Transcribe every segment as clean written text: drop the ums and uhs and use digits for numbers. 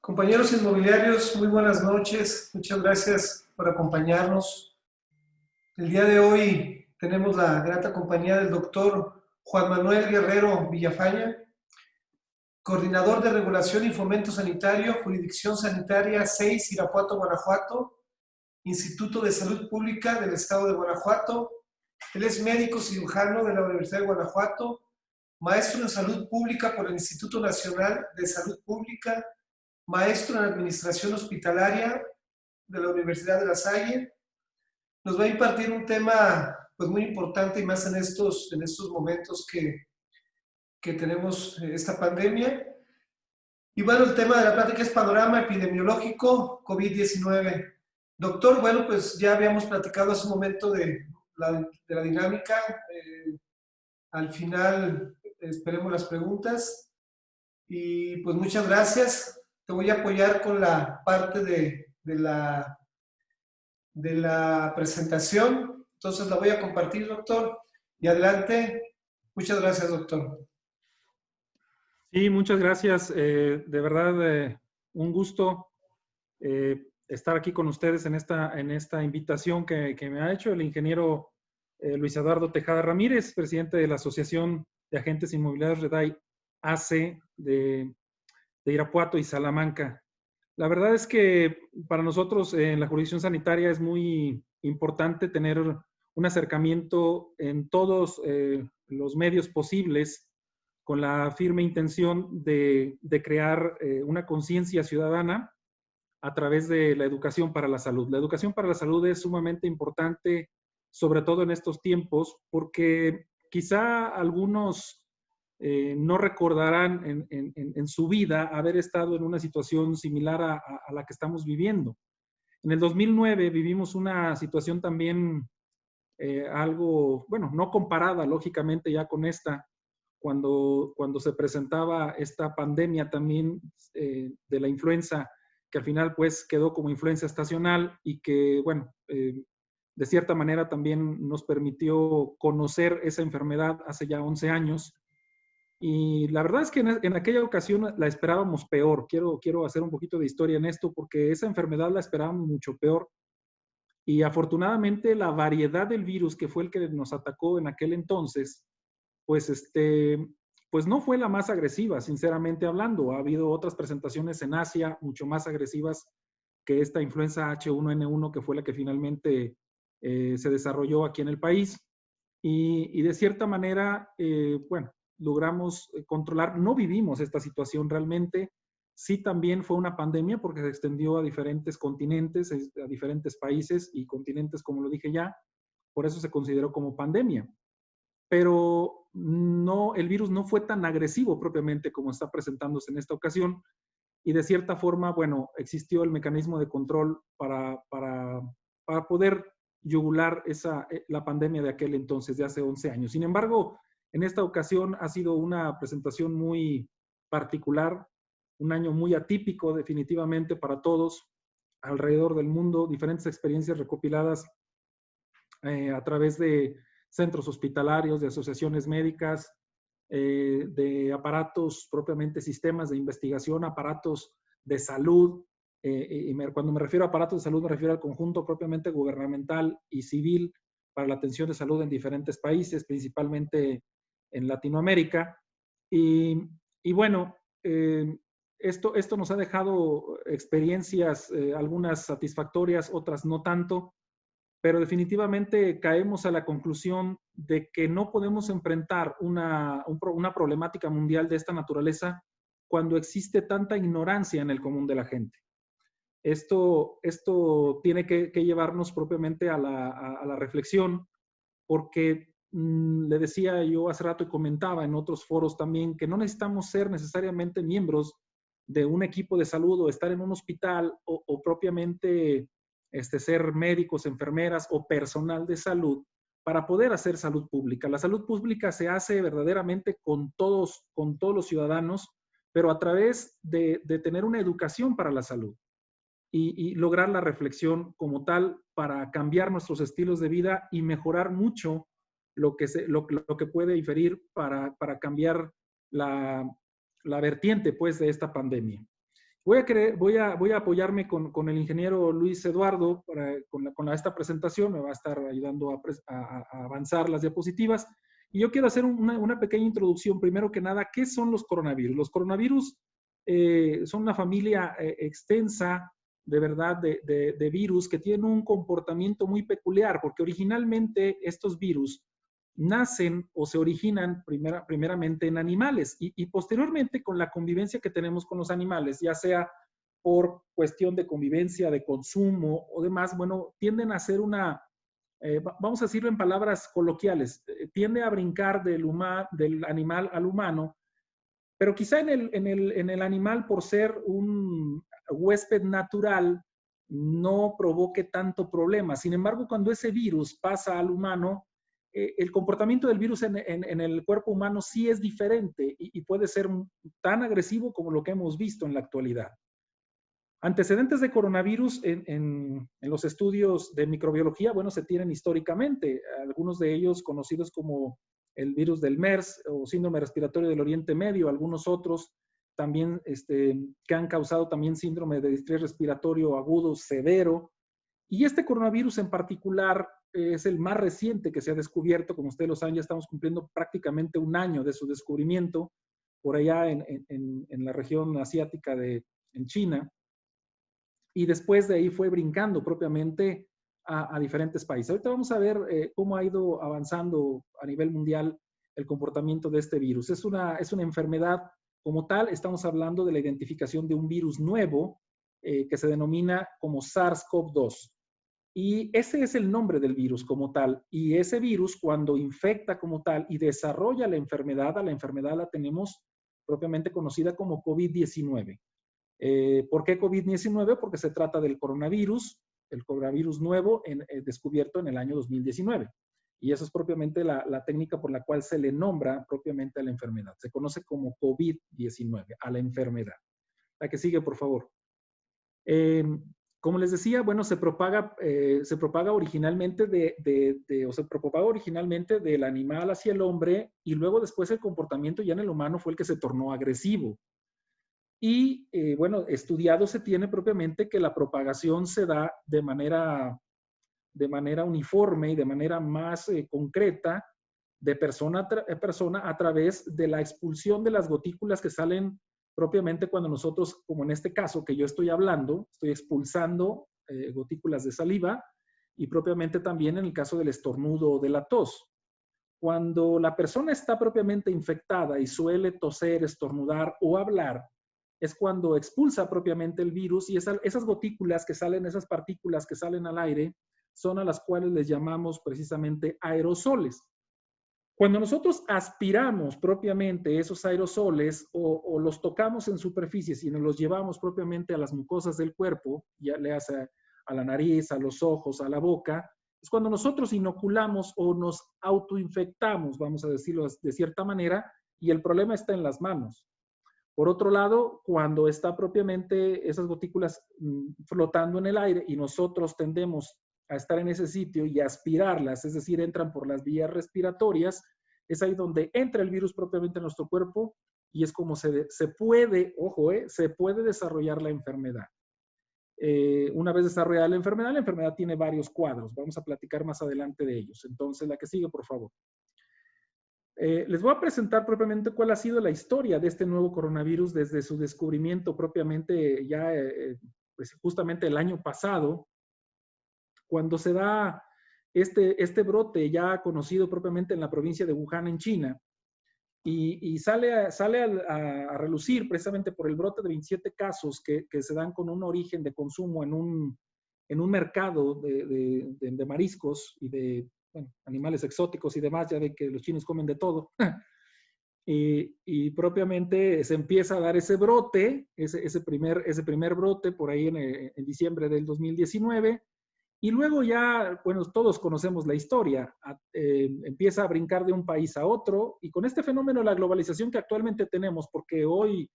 Compañeros inmobiliarios, muy buenas noches. Muchas gracias por acompañarnos. El día de hoy tenemos la grata compañía del doctor Juan Manuel Guerrero Villafaña, coordinador de regulación y fomento sanitario, jurisdicción sanitaria 6, Irapuato, Guanajuato, Instituto de Salud Pública del Estado de Guanajuato. Él es médico cirujano de la Universidad de Guanajuato, maestro en salud pública por el Instituto Nacional de Salud Pública, maestro en administración hospitalaria de la Universidad de La Salle. Nos va a impartir un tema pues muy importante y más en estos momentos que tenemos esta pandemia. Y bueno, el tema de la plática es panorama epidemiológico COVID-19. Doctor, bueno, pues ya habíamos platicado hace un momento de la dinámica. Al final esperemos las preguntas. Y pues muchas gracias. Te voy a apoyar con la parte de la presentación. Entonces la voy a compartir, doctor. Y adelante. Muchas gracias, doctor. Sí, muchas gracias. De verdad, un gusto estar aquí con ustedes en esta invitación que me ha hecho el ingeniero Luis Eduardo Tejada Ramírez, presidente de la Asociación de Agentes Inmobiliarios REDAI AC de Irapuato y Salamanca. La verdad es que para nosotros en la jurisdicción sanitaria es muy importante tener un acercamiento en todos los medios posibles con la firme intención de crear una conciencia ciudadana a través de la educación para la salud. La educación para la salud es sumamente importante, sobre todo en estos tiempos, porque quizá algunos no recordarán en su vida haber estado en una situación similar a la que estamos viviendo. En el 2009 vivimos una situación también algo, bueno, no comparada lógicamente ya con esta, cuando se presentaba esta pandemia también de la influenza, que al final pues quedó como influenza estacional y que, bueno, de cierta manera también nos permitió conocer esa enfermedad hace ya 11 años. Y la verdad es que en aquella ocasión la esperábamos peor. Quiero hacer un poquito de historia en esto porque esa enfermedad la esperábamos mucho peor. Y afortunadamente la variedad del virus que fue el que nos atacó en aquel entonces, pues, pues no fue la más agresiva, sinceramente hablando. Ha habido otras presentaciones en Asia mucho más agresivas que esta influenza H1N1, que fue la que finalmente se desarrolló aquí en el país. Y de cierta manera, bueno, logramos controlar, no vivimos esta situación realmente. Sí, también fue una pandemia porque se extendió a diferentes continentes, a diferentes países y continentes, como lo dije ya, por eso se consideró como pandemia. Pero no, el virus no fue tan agresivo propiamente como está presentándose en esta ocasión y de cierta forma, bueno, existió el mecanismo de control para poder yugular la pandemia de aquel entonces, de hace 11 años. Sin embargo, en esta ocasión ha sido una presentación muy particular, un año muy atípico definitivamente para todos alrededor del mundo, diferentes experiencias recopiladas a través de centros hospitalarios, de asociaciones médicas, de aparatos propiamente, sistemas de investigación, aparatos de salud. Cuando me refiero a aparatos de salud, me refiero al conjunto propiamente gubernamental y civil para la atención de salud en diferentes países, principalmente en Latinoamérica. Y bueno, esto nos ha dejado experiencias, algunas satisfactorias, otras no tanto, pero definitivamente caemos a la conclusión de que no podemos enfrentar una problemática mundial de esta naturaleza cuando existe tanta ignorancia en el común de la gente. Esto tiene que llevarnos propiamente a la reflexión, porque le decía yo hace rato y comentaba en otros foros también que no necesitamos ser necesariamente miembros de un equipo de salud o estar en un hospital o propiamente ser médicos, enfermeras o personal de salud para poder hacer salud pública. La salud pública se hace verdaderamente con todos los ciudadanos, pero a través de tener una educación para la salud y lograr la reflexión como tal para cambiar nuestros estilos de vida y mejorar mucho lo que puede inferir para cambiar la vertiente pues, de esta pandemia. voy a apoyarme con el ingeniero Luis Eduardo esta presentación, me va a estar ayudando a avanzar las diapositivas. Y yo quiero hacer una pequeña introducción. Primero que nada, ¿qué son los coronavirus? Los coronavirus son una familia extensa, de verdad, de virus que tienen un comportamiento muy peculiar, porque originalmente estos virus nacen o se originan primeramente en animales y posteriormente con la convivencia que tenemos con los animales, ya sea por cuestión de convivencia, de consumo o demás, bueno, tienden a ser vamos a decirlo en palabras coloquiales, tiende a brincar del animal al humano, pero quizá en el animal, por ser un huésped natural, no provoque tanto problema. Sin embargo, cuando ese virus pasa al humano, el comportamiento del virus en el cuerpo humano sí es diferente y puede ser tan agresivo como lo que hemos visto en la actualidad. Antecedentes de coronavirus en los estudios de microbiología, bueno, se tienen históricamente, algunos de ellos conocidos como el virus del MERS o síndrome respiratorio del Oriente Medio, algunos otros también que han causado también síndrome de distrés respiratorio agudo severo. Y este coronavirus en particular es el más reciente que se ha descubierto. Como ustedes lo saben, ya estamos cumpliendo prácticamente un año de su descubrimiento por allá en la región asiática en China. Y después de ahí fue brincando propiamente a diferentes países. Ahorita vamos a ver cómo ha ido avanzando a nivel mundial el comportamiento de este virus. Es una enfermedad como tal. Estamos hablando de la identificación de un virus nuevo que se denomina como SARS-CoV-2. Y ese es el nombre del virus como tal. Y ese virus, cuando infecta como tal y desarrolla la enfermedad, a la enfermedad la tenemos propiamente conocida como COVID-19. ¿Por qué COVID-19? Porque se trata del coronavirus, el coronavirus nuevo descubierto en el año 2019. Y eso es propiamente la técnica por la cual se le nombra propiamente a la enfermedad. Se conoce como COVID-19, a la enfermedad. La que sigue, por favor. Como les decía, bueno, se propaga originalmente se propagó originalmente del animal hacia el hombre y luego después el comportamiento ya en el humano fue el que se tornó agresivo. Y bueno, estudiado se tiene propiamente que la propagación se da de manera uniforme y de manera más concreta de persona a persona a través de la expulsión de las gotículas que salen propiamente cuando nosotros, como en este caso que yo estoy hablando, estoy expulsando gotículas de saliva y propiamente también en el caso del estornudo o de la tos. Cuando la persona está propiamente infectada y suele toser, estornudar o hablar, es cuando expulsa propiamente el virus y esas gotículas que salen, esas partículas que salen al aire, son a las cuales les llamamos precisamente aerosoles. Cuando nosotros aspiramos propiamente esos aerosoles o los tocamos en superficies y nos los llevamos propiamente a las mucosas del cuerpo, ya le hace a la nariz, a los ojos, a la boca, es cuando nosotros inoculamos o nos autoinfectamos, vamos a decirlo de cierta manera, y el problema está en las manos. Por otro lado, cuando está propiamente esas gotículas flotando en el aire y nosotros tendemos a estar en ese sitio y aspirarlas, es decir, entran por las vías respiratorias, es ahí donde entra el virus propiamente en nuestro cuerpo y es como se puede, ojo, se puede desarrollar la enfermedad. Una vez desarrollada la enfermedad tiene varios cuadros. Vamos a platicar más adelante de ellos. Entonces, la que sigue, por favor. Les voy a presentar propiamente cuál ha sido la historia de este nuevo coronavirus desde su descubrimiento propiamente ya pues justamente el año pasado, cuando se da este brote ya conocido propiamente en la provincia de Wuhan, en China, y sale a relucir precisamente por el brote de 27 casos que se dan con un origen de consumo en un mercado de mariscos y de animales exóticos y demás, ya ven que los chinos comen de todo. Y propiamente se empieza a dar ese brote, ese primer brote por ahí en diciembre del 2019. Y luego ya, bueno, todos conocemos la historia, empieza a brincar de un país a otro y con este fenómeno de la globalización que actualmente tenemos, porque hoy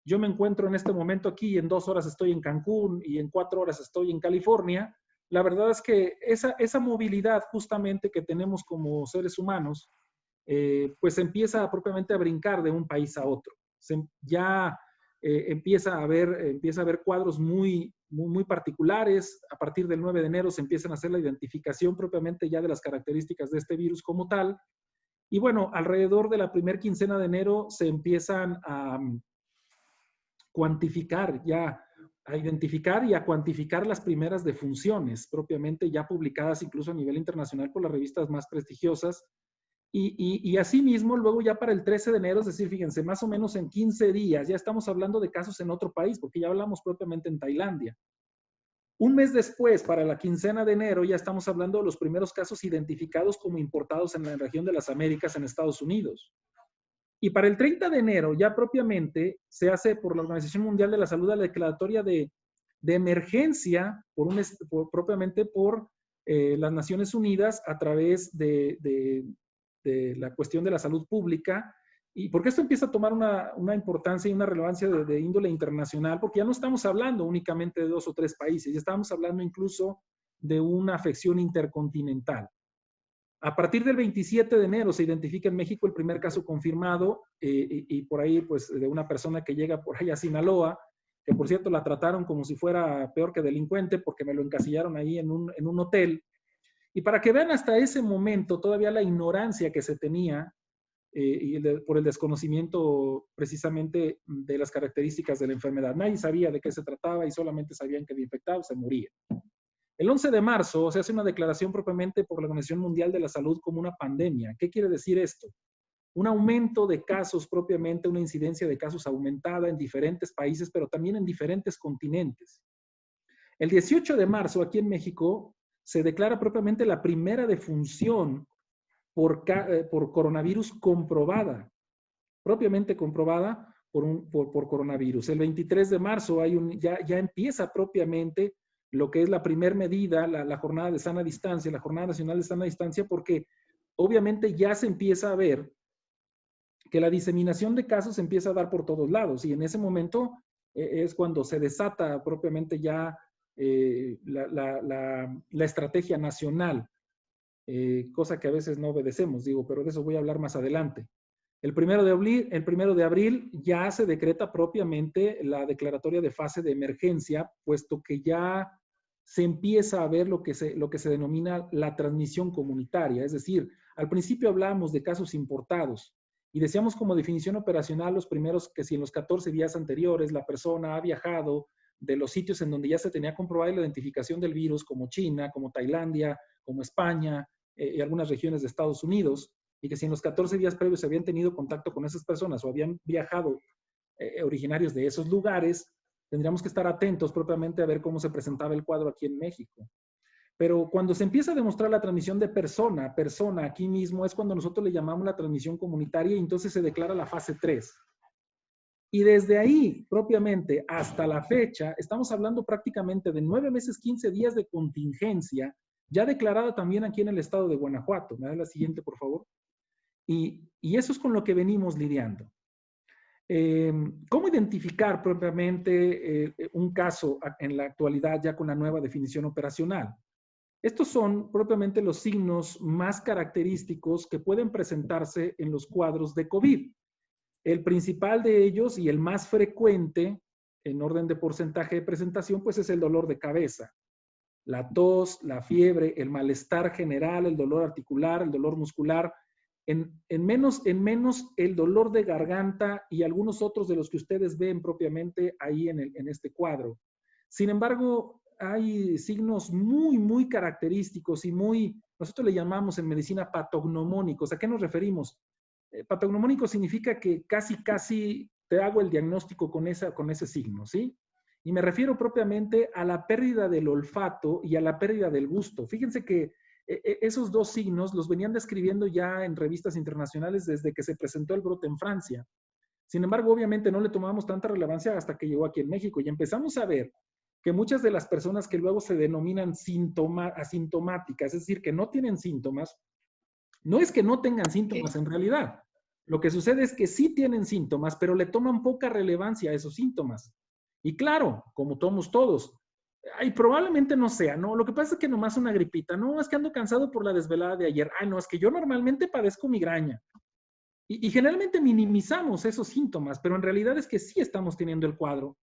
yo me encuentro en este momento aquí y en 2 horas estoy en Cancún y en 4 horas estoy en California, la verdad es que esa movilidad justamente que tenemos como seres humanos, pues empieza propiamente a brincar de un país a otro. Ya empieza a haber cuadros muy particulares. A partir del 9 de enero se empiezan a hacer la identificación propiamente ya de las características de este virus como tal. Y bueno, alrededor de la primera quincena de enero se empiezan a cuantificar ya, a identificar y a cuantificar las primeras defunciones propiamente ya publicadas incluso a nivel internacional por las revistas más prestigiosas. Y asimismo, luego ya para el 13 de enero, es decir, fíjense, más o menos en 15 días, ya estamos hablando de casos en otro país, porque ya hablamos propiamente en Tailandia. Un mes después, para la quincena de enero, ya estamos hablando de los primeros casos identificados como importados en la región de las Américas en Estados Unidos. Y para el 30 de enero, ya propiamente, se hace por la Organización Mundial de la Salud la declaratoria de emergencia, propiamente por las Naciones Unidas a través de la cuestión de la salud pública, y porque esto empieza a tomar una importancia y una relevancia de índole internacional, porque ya no estamos hablando únicamente de 2 o 3 países, ya estamos hablando incluso de una afección intercontinental. A partir del 27 de enero se identifica en México el primer caso confirmado, y por ahí, pues, de una persona que llega por ahí a Sinaloa, que por cierto la trataron como si fuera peor que delincuente, porque me lo encasillaron ahí en un hotel. Y para que vean hasta ese momento todavía la ignorancia que se tenía por el desconocimiento precisamente de las características de la enfermedad. Nadie sabía de qué se trataba y solamente sabían que de infectado se moría. El 11 de marzo se hace una declaración propiamente por la Organización Mundial de la Salud como una pandemia. ¿Qué quiere decir esto? Un aumento de casos propiamente, una incidencia de casos aumentada en diferentes países, pero también en diferentes continentes. El 18 de marzo, aquí en México, se declara propiamente la primera defunción por coronavirus comprobada, propiamente comprobada por coronavirus. El 23 de marzo ya empieza propiamente lo que es la primera medida, la jornada de sana distancia, la Jornada Nacional de Sana Distancia, porque obviamente ya se empieza a ver que la diseminación de casos se empieza a dar por todos lados, y en ese momento es cuando se desata propiamente ya la estrategia nacional, cosa que a veces no obedecemos, digo, pero de eso voy a hablar más adelante. El 1 de abril ya se decreta propiamente la declaratoria de fase de emergencia, puesto que ya se empieza a ver lo que se denomina la transmisión comunitaria. Es decir, al principio hablábamos de casos importados y decíamos como definición operacional los primeros que si en los 14 días anteriores la persona ha viajado de los sitios en donde ya se tenía comprobada la identificación del virus, como China, como Tailandia, como España y algunas regiones de Estados Unidos, y que si en los 14 días previos se habían tenido contacto con esas personas o habían viajado originarios de esos lugares, tendríamos que estar atentos propiamente a ver cómo se presentaba el cuadro aquí en México. Pero cuando se empieza a demostrar la transmisión de persona a persona aquí mismo, es cuando nosotros le llamamos la transmisión comunitaria, y entonces se declara la fase 3. Y desde ahí, propiamente, hasta la fecha, estamos hablando prácticamente de 9 meses, 15 días de contingencia, ya declarada también aquí en el estado de Guanajuato. ¿Me da la siguiente, por favor? Y eso es con lo que venimos lidiando. ¿Cómo identificar propiamente un caso en la actualidad ya con la nueva definición operacional? Estos son propiamente los signos más característicos que pueden presentarse en los cuadros de COVID. El principal de ellos y el más frecuente en orden de porcentaje de presentación, pues es el dolor de cabeza. La tos, la fiebre, el malestar general, el dolor articular, el dolor muscular, en menos el dolor de garganta y algunos otros de los que ustedes ven propiamente ahí en este cuadro. Sin embargo, hay signos muy característicos y nosotros le llamamos en medicina patognomónicos. ¿A qué nos referimos? Patognomónico significa que casi te hago el diagnóstico con ese signo, ¿sí? Y me refiero propiamente a la pérdida del olfato y a la pérdida del gusto. Fíjense que esos dos signos los venían describiendo ya en revistas internacionales desde que se presentó el brote en Francia. Sin embargo, obviamente no le tomamos tanta relevancia hasta que llegó aquí en México y empezamos a ver que muchas de las personas que luego se denominan asintomáticas, es decir, que no tienen síntomas, no es que no tengan síntomas en realidad. Lo que sucede es que sí tienen síntomas, pero le toman poca relevancia a esos síntomas. Y claro, como todos, ay, probablemente no sea, ¿no? Lo que pasa es que nomás una gripita, no, es que ando cansado por la desvelada de ayer. Ay, no, es que yo normalmente padezco migraña. Y generalmente minimizamos esos síntomas, pero en realidad es que sí estamos teniendo el cuadro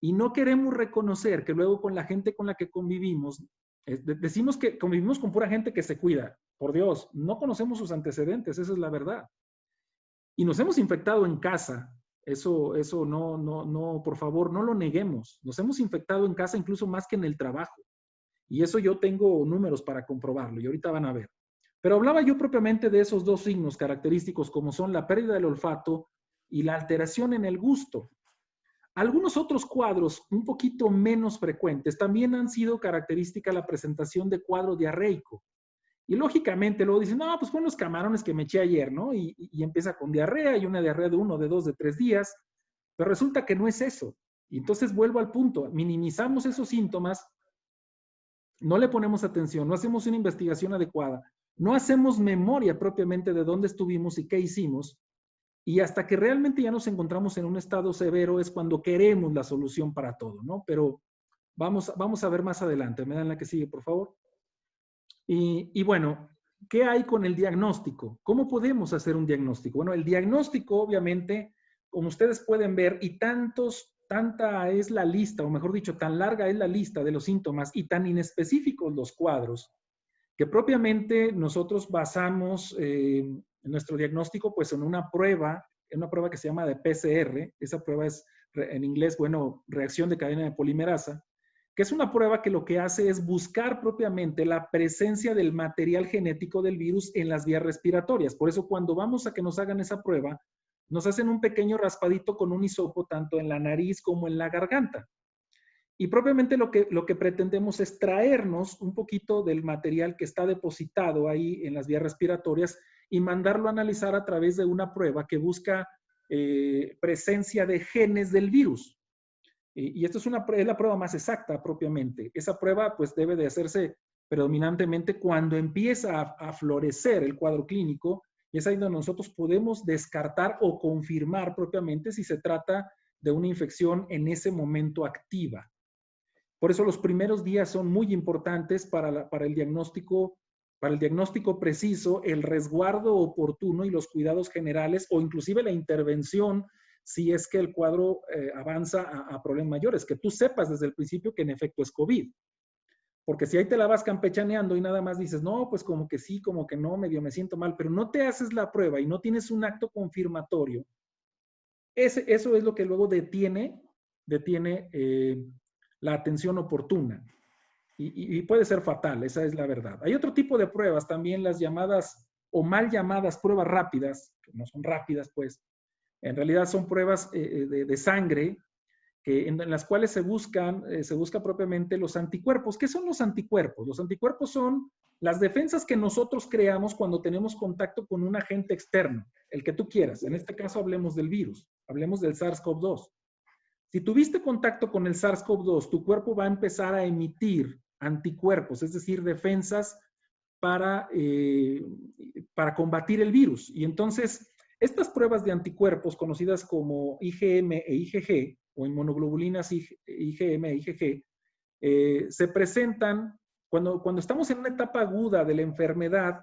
y no queremos reconocer que luego con la gente con la que convivimos, decimos que convivimos con pura gente que se cuida. Por Dios, no conocemos sus antecedentes, esa es la verdad. Y nos hemos infectado en casa. Eso no, por favor, no lo neguemos. Nos hemos infectado en casa incluso más que en el trabajo. Y eso yo tengo números para comprobarlo y ahorita van a ver. Pero hablaba yo propiamente de esos dos signos característicos como son la pérdida del olfato y la alteración en el gusto. Algunos otros cuadros un poquito menos frecuentes también han sido característica la presentación de cuadro diarreico. Y lógicamente luego dicen, no, pues fueron los camarones que me eché ayer, ¿no? Y empieza con diarrea y una diarrea de 1, de 2, de 3 días. Pero resulta que no es eso. Y entonces vuelvo al punto, minimizamos esos síntomas, no le ponemos atención, no hacemos una investigación adecuada, no hacemos memoria propiamente de dónde estuvimos y qué hicimos. Y hasta que realmente ya nos encontramos en un estado severo es cuando queremos la solución para todo, ¿no? Pero vamos a ver más adelante. ¿Me dan la que sigue, por favor? Y bueno, ¿qué hay con el diagnóstico? ¿Cómo podemos hacer un diagnóstico? Bueno, el diagnóstico, obviamente, como ustedes pueden ver, y tanta es la lista, o mejor dicho, tan larga es la lista de los síntomas y tan inespecíficos los cuadros, que propiamente nosotros basamos nuestro diagnóstico pues en una prueba que se llama de PCR. Esa prueba es en inglés, bueno, reacción de cadena de polimerasa, que es una prueba que lo que hace es buscar propiamente la presencia del material genético del virus en las vías respiratorias. Por eso cuando vamos a que nos hagan esa prueba, nos hacen un pequeño raspadito con un hisopo tanto en la nariz como en la garganta. Y propiamente lo que pretendemos es traernos un poquito del material que está depositado ahí en las vías respiratorias y mandarlo a analizar a través de una prueba que busca presencia de genes del virus. Y esto es la prueba más exacta propiamente. Esa prueba pues debe de hacerse predominantemente cuando empieza a florecer el cuadro clínico, y es ahí donde nosotros podemos descartar o confirmar propiamente si se trata de una infección en ese momento activa. Por eso los primeros días son muy importantes para el diagnóstico preciso, el resguardo oportuno y los cuidados generales o inclusive la intervención si es que el cuadro avanza a problemas mayores, que tú sepas desde el principio que en efecto es COVID. Porque si ahí te la vas campechaneando y nada más dices, no, pues como que sí, como que no, medio me siento mal, pero no te haces la prueba y no tienes un acto confirmatorio, eso es lo que luego detiene la atención oportuna. Y puede ser fatal, esa es la verdad. Hay otro tipo de pruebas también, las llamadas o mal llamadas pruebas rápidas, que no son rápidas, pues, en realidad son pruebas de sangre en las cuales se busca propiamente los anticuerpos. ¿Qué son los anticuerpos? Los anticuerpos son las defensas que nosotros creamos cuando tenemos contacto con un agente externo, el que tú quieras. En este caso hablemos del virus, hablemos del SARS-CoV-2. Si tuviste contacto con el SARS-CoV-2, tu cuerpo va a empezar a emitir anticuerpos, es decir, defensas para combatir el virus. Y entonces, estas pruebas de anticuerpos, conocidas como IgM e IgG, o inmunoglobulinas IgM e IgG, se presentan cuando estamos en una etapa aguda de la enfermedad.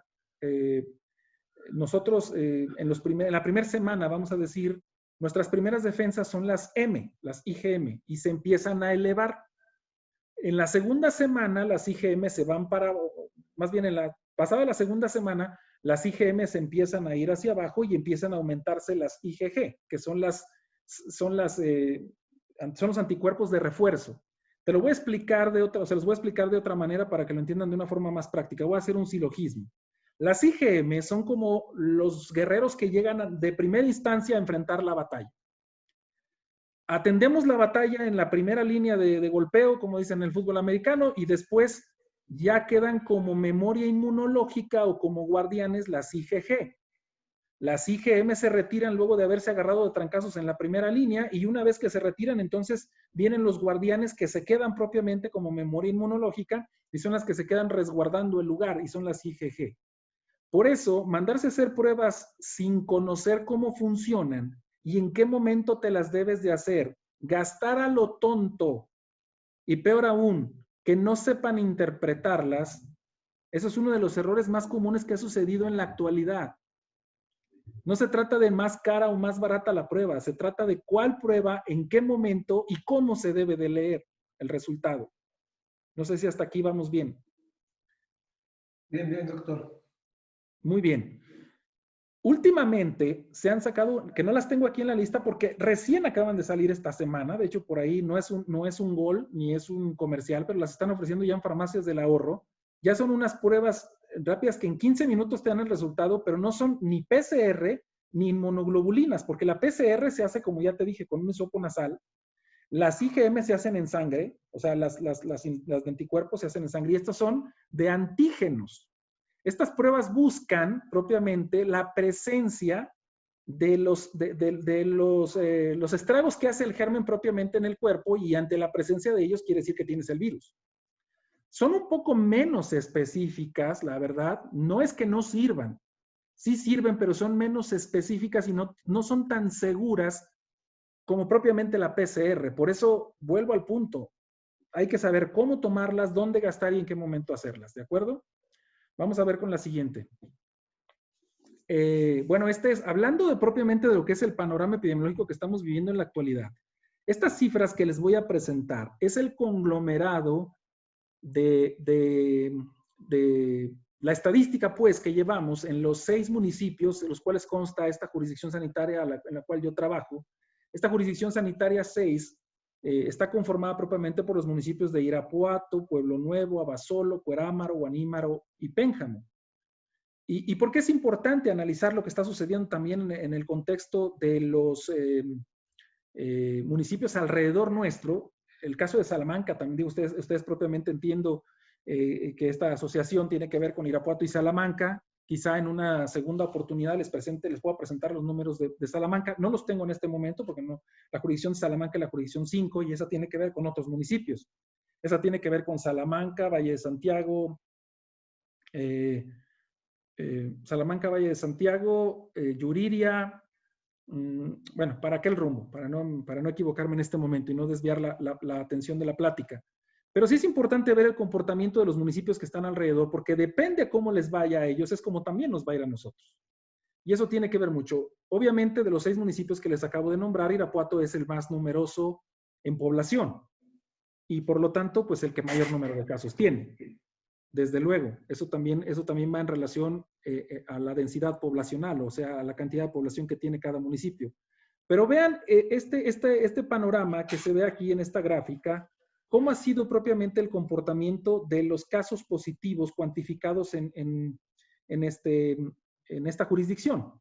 Nosotros en la primera semana, vamos a decir, nuestras primeras defensas son las M, las IgM, y se empiezan a elevar. En la segunda semana, las IgM se van más bien pasada la segunda semana, las IgM se empiezan a ir hacia abajo y empiezan a aumentarse las IgG, que son los anticuerpos de refuerzo. Te lo voy a explicar se los voy a explicar de otra manera para que lo entiendan de una forma más práctica. Voy a hacer un silogismo. Las IgM son como los guerreros que llegan de primera instancia a enfrentar la batalla. Atendemos la batalla en la primera línea de golpeo, como dicen en el fútbol americano, y después ya quedan como memoria inmunológica o como guardianes las IgG. Las IgM se retiran luego de haberse agarrado de trancazos en la primera línea, y una vez que se retiran, entonces vienen los guardianes que se quedan propiamente como memoria inmunológica y son las que se quedan resguardando el lugar, y son las IgG. Por eso, mandarse a hacer pruebas sin conocer cómo funcionan y en qué momento te las debes de hacer, gastar a lo tonto y peor aún, que no sepan interpretarlas, eso es uno de los errores más comunes que ha sucedido en la actualidad. No se trata de más cara o más barata la prueba, se trata de cuál prueba, en qué momento y cómo se debe de leer el resultado. No sé si hasta aquí vamos bien. Bien, bien, doctor. Muy bien. Últimamente se han sacado, que no las tengo aquí en la lista porque recién acaban de salir esta semana, de hecho por ahí no es un gol ni es un comercial, pero las están ofreciendo ya en farmacias del ahorro. Ya son unas pruebas rápidas que en 15 minutos te dan el resultado, pero no son ni PCR ni inmunoglobulinas, porque la PCR se hace, como ya te dije, con un hisopo nasal. Las IgM se hacen en sangre, o sea, las de anticuerpos se hacen en sangre, y estas son de antígenos. Estas pruebas buscan propiamente la presencia de los estragos que hace el germen propiamente en el cuerpo, y ante la presencia de ellos quiere decir que tienes el virus. Son un poco menos específicas, la verdad. No es que no sirvan. Sí sirven, pero son menos específicas y no son tan seguras como propiamente la PCR. Por eso vuelvo al punto. Hay que saber cómo tomarlas, dónde gastar y en qué momento hacerlas. ¿De acuerdo? Vamos a ver con la siguiente. Bueno, hablando propiamente de lo que es el panorama epidemiológico que estamos viviendo en la actualidad. Estas cifras que les voy a presentar es el conglomerado de la estadística, pues, que llevamos en los 6 municipios en los cuales consta esta jurisdicción sanitaria en la cual yo trabajo. Esta jurisdicción sanitaria 6 está conformada propiamente por los municipios de Irapuato, Pueblo Nuevo, Abasolo, Cuerámaro, Guanímaro y Pénjamo. ¿Y por qué es importante analizar lo que está sucediendo también en el contexto de los municipios alrededor nuestro? El caso de Salamanca, también digo, ustedes propiamente entiendo que esta asociación tiene que ver con Irapuato y Salamanca. Quizá en una segunda oportunidad les puedo presentar los números de Salamanca. No los tengo en este momento porque no, la jurisdicción de Salamanca es la jurisdicción 5 y esa tiene que ver con otros municipios. Esa tiene que ver con Salamanca, Valle de Santiago, Salamanca, Valle de Santiago, Yuriria, bueno, para aquel rumbo, para no equivocarme en este momento y no desviar la atención de la plática. Pero sí es importante ver el comportamiento de los municipios que están alrededor, porque depende de cómo les vaya a ellos, es como también nos va a ir a nosotros. Y eso tiene que ver mucho. Obviamente, de los 6 municipios que les acabo de nombrar, Irapuato es el más numeroso en población y por lo tanto, pues el que mayor número de casos tiene. Desde luego, eso también va en relación a la densidad poblacional, o sea, a la cantidad de población que tiene cada municipio. Pero vean este panorama que se ve aquí en esta gráfica, cómo ha sido propiamente el comportamiento de los casos positivos cuantificados en esta jurisdicción.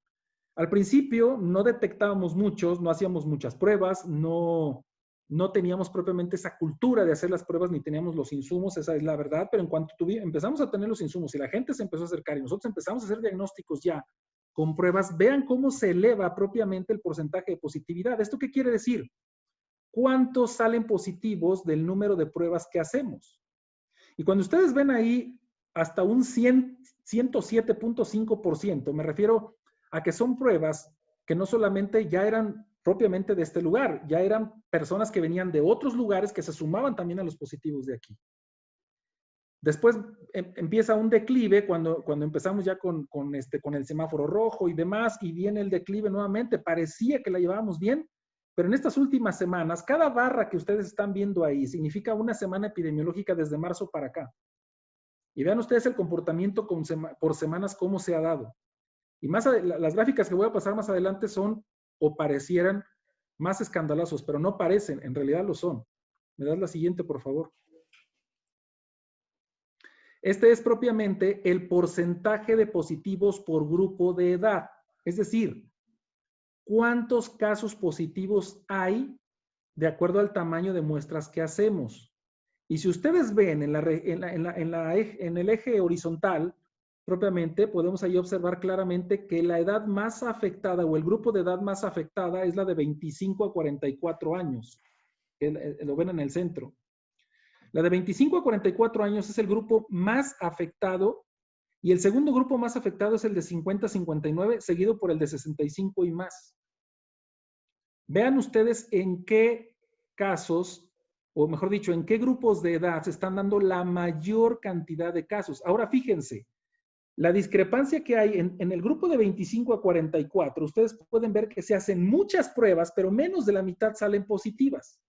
Al principio no detectábamos muchos, no hacíamos muchas pruebas, no teníamos propiamente esa cultura de hacer las pruebas ni teníamos los insumos, esa es la verdad, pero en cuanto empezamos a tener los insumos y la gente se empezó a acercar y nosotros empezamos a hacer diagnósticos ya con pruebas, vean cómo se eleva propiamente el porcentaje de positividad. ¿Esto qué quiere decir? ¿Cuántos salen positivos del número de pruebas que hacemos? Y cuando ustedes ven ahí hasta un 107.5%, me refiero a que son pruebas que no solamente ya eran propiamente de este lugar, ya eran personas que venían de otros lugares que se sumaban también a los positivos de aquí. Después empieza un declive cuando empezamos ya con el semáforo rojo y demás, y viene el declive nuevamente. Parecía que la llevábamos bien, pero en estas últimas semanas, cada barra que ustedes están viendo ahí significa una semana epidemiológica desde marzo para acá. Y vean ustedes el comportamiento por semanas, cómo se ha dado. Y las gráficas que voy a pasar más adelante son, o parecieran, más escandalosos, pero no parecen, en realidad lo son. ¿Me das la siguiente, por favor? Este es propiamente el porcentaje de positivos por grupo de edad. Es decir, ¿cuántos casos positivos hay de acuerdo al tamaño de muestras que hacemos? Y si ustedes ven en el eje horizontal, propiamente, podemos ahí observar claramente que la edad más afectada o el grupo de edad más afectada es la de 25 a 44 años. Lo ven en el centro. La de 25 a 44 años es el grupo más afectado y el segundo grupo más afectado es el de 50 a 59, seguido por el de 65 y más. Vean ustedes en qué casos, o mejor dicho, en qué grupos de edad se están dando la mayor cantidad de casos. Ahora fíjense, La discrepancia que hay en el grupo de 25 a 44, ustedes pueden ver que se hacen muchas pruebas, pero menos de la mitad salen positivas.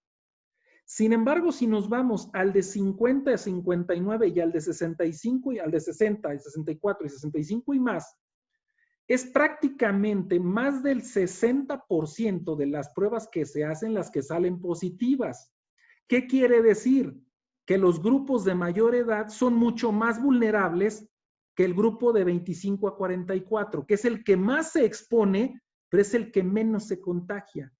Sin embargo, si nos vamos al de 50 a 59 y al de 65 y al de 60 y 64 y 65 y más, es prácticamente más del 60% de las pruebas que se hacen las que salen positivas. ¿Qué quiere decir? Que los grupos de mayor edad son mucho más vulnerables que el grupo de 25 a 44, que es el que más se expone, pero es el que menos se contagia.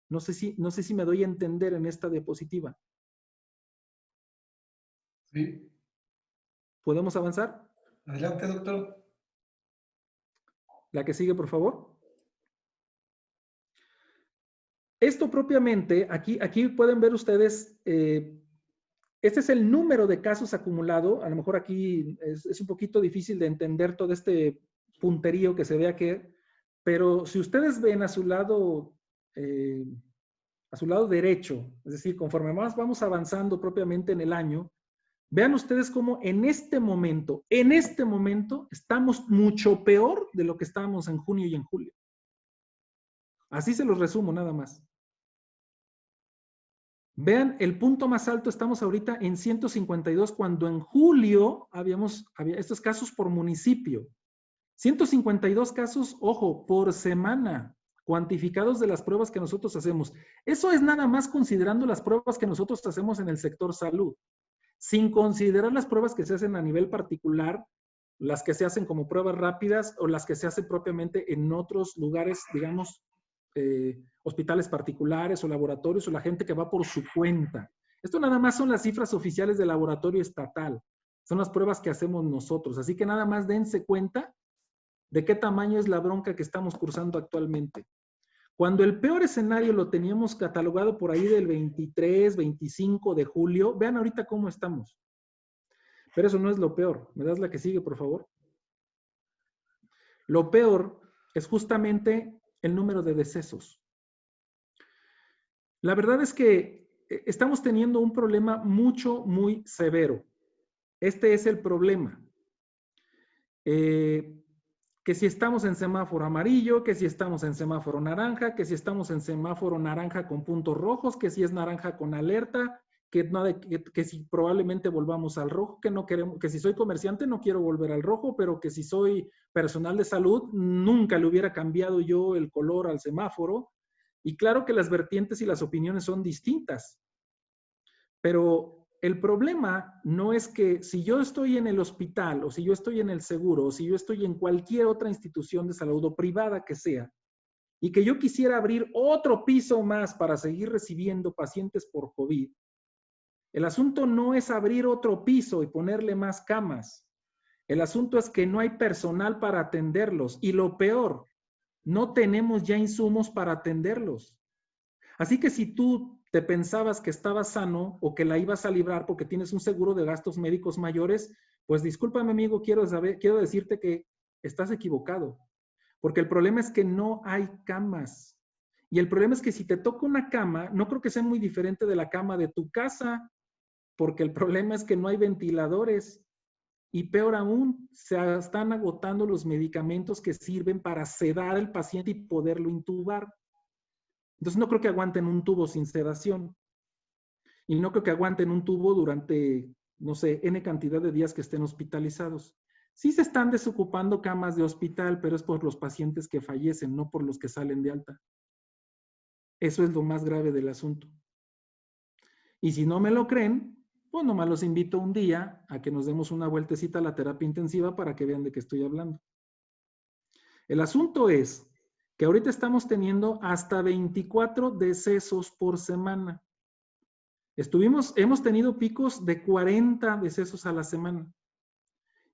No sé si me doy a entender en esta diapositiva. Sí. ¿Podemos avanzar? Adelante, doctor. La que sigue, por favor. Esto propiamente, aquí pueden ver ustedes, este es el número de casos acumulado. A lo mejor aquí es un poquito difícil de entender todo este punterío que se ve aquí, pero si ustedes ven a su lado derecho, es decir, conforme más vamos avanzando propiamente en el año, vean ustedes cómo en este momento, estamos mucho peor de lo que estábamos en junio y en julio. Así se los resumo nada más. Vean, el punto más alto, estamos ahorita en 152, cuando en julio había estos casos por municipio. 152 casos, ojo, por semana, cuantificados de las pruebas que nosotros hacemos. Eso es nada más considerando las pruebas que nosotros hacemos en el sector salud, sin considerar las pruebas que se hacen a nivel particular, las que se hacen como pruebas rápidas o las que se hacen propiamente en otros lugares, digamos, hospitales particulares o laboratorios, o la gente que va por su cuenta. Esto nada más son las cifras oficiales del laboratorio estatal. Son las pruebas que hacemos nosotros. Así que nada más dense cuenta de qué tamaño es la bronca que estamos cursando actualmente. Cuando el peor escenario lo teníamos catalogado por ahí del 23, 25 de julio, vean ahorita cómo estamos. Pero eso no es lo peor. ¿Me das la que sigue, por favor? Lo peor es justamente el número de decesos. La verdad es que estamos teniendo un problema muy severo. Este es el problema. Que si estamos en semáforo amarillo, que si estamos en semáforo naranja, que si estamos en semáforo naranja con puntos rojos, que si es naranja con alerta, que si probablemente volvamos al rojo, que no queremos, que si soy comerciante no quiero volver al rojo, pero que si soy personal de salud nunca le hubiera cambiado yo el color al semáforo. Y claro que las vertientes y las opiniones son distintas, pero el problema no es que si yo estoy en el hospital o si yo estoy en el seguro o si yo estoy en cualquier otra institución de salud o privada que sea y que yo quisiera abrir otro piso más para seguir recibiendo pacientes por COVID. El asunto no es abrir otro piso y ponerle más camas. El asunto es que no hay personal para atenderlos y lo peor, no tenemos ya insumos para atenderlos. Así que si tú te pensabas que estabas sano o que la ibas a librar porque tienes un seguro de gastos médicos mayores, pues discúlpame, amigo, quiero decirte que estás equivocado. Porque el problema es que no hay camas. Y el problema es que si te toca una cama, no creo que sea muy diferente de la cama de tu casa, porque el problema es que no hay ventiladores. Y peor aún, se están agotando los medicamentos que sirven para sedar al paciente y poderlo intubar. Entonces no creo que aguanten un tubo sin sedación. Y no creo que aguanten un tubo durante, no sé, N cantidad de días que estén hospitalizados. Sí se están desocupando camas de hospital, pero es por los pacientes que fallecen, no por los que salen de alta. Eso es lo más grave del asunto. Y si no me lo creen, pues nomás los invito un día a que nos demos una vueltecita a la terapia intensiva para que vean de qué estoy hablando. El asunto es que ahorita estamos teniendo hasta 24 decesos por semana. Hemos tenido picos de 40 decesos a la semana.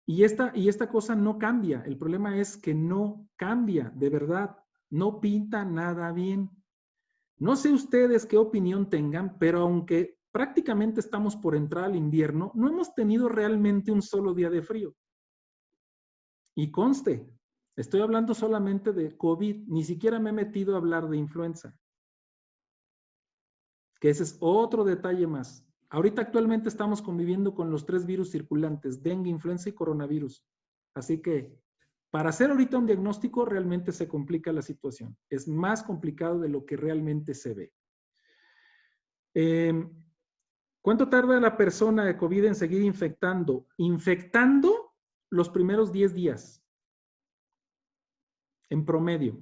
Y esta cosa no cambia. El problema es que no cambia, de verdad. No pinta nada bien. No sé ustedes qué opinión tengan, pero aunque prácticamente estamos por entrar al invierno, no hemos tenido realmente un solo día de frío. Y conste, estoy hablando solamente de COVID, ni siquiera me he metido a hablar de influenza. Que ese es otro detalle más. Ahorita actualmente estamos conviviendo con los 3 virus circulantes, dengue, influenza y coronavirus. Así que para hacer ahorita un diagnóstico realmente se complica la situación. Es más complicado de lo que realmente se ve. ¿Cuánto tarda la persona de COVID en seguir infectando? Infectando los primeros 10 días. En promedio.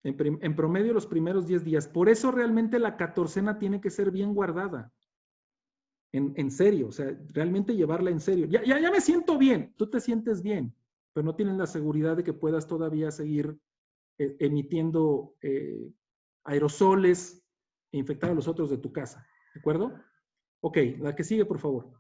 En promedio los primeros 10 días. Por eso realmente la 14ª tiene que ser bien guardada. En serio, o sea, realmente llevarla en serio. Ya me siento bien, tú te sientes bien, pero no tienes la seguridad de que puedas todavía seguir emitiendo aerosoles e infectar a los otros de tu casa. ¿De acuerdo? Ok, la que sigue, por favor.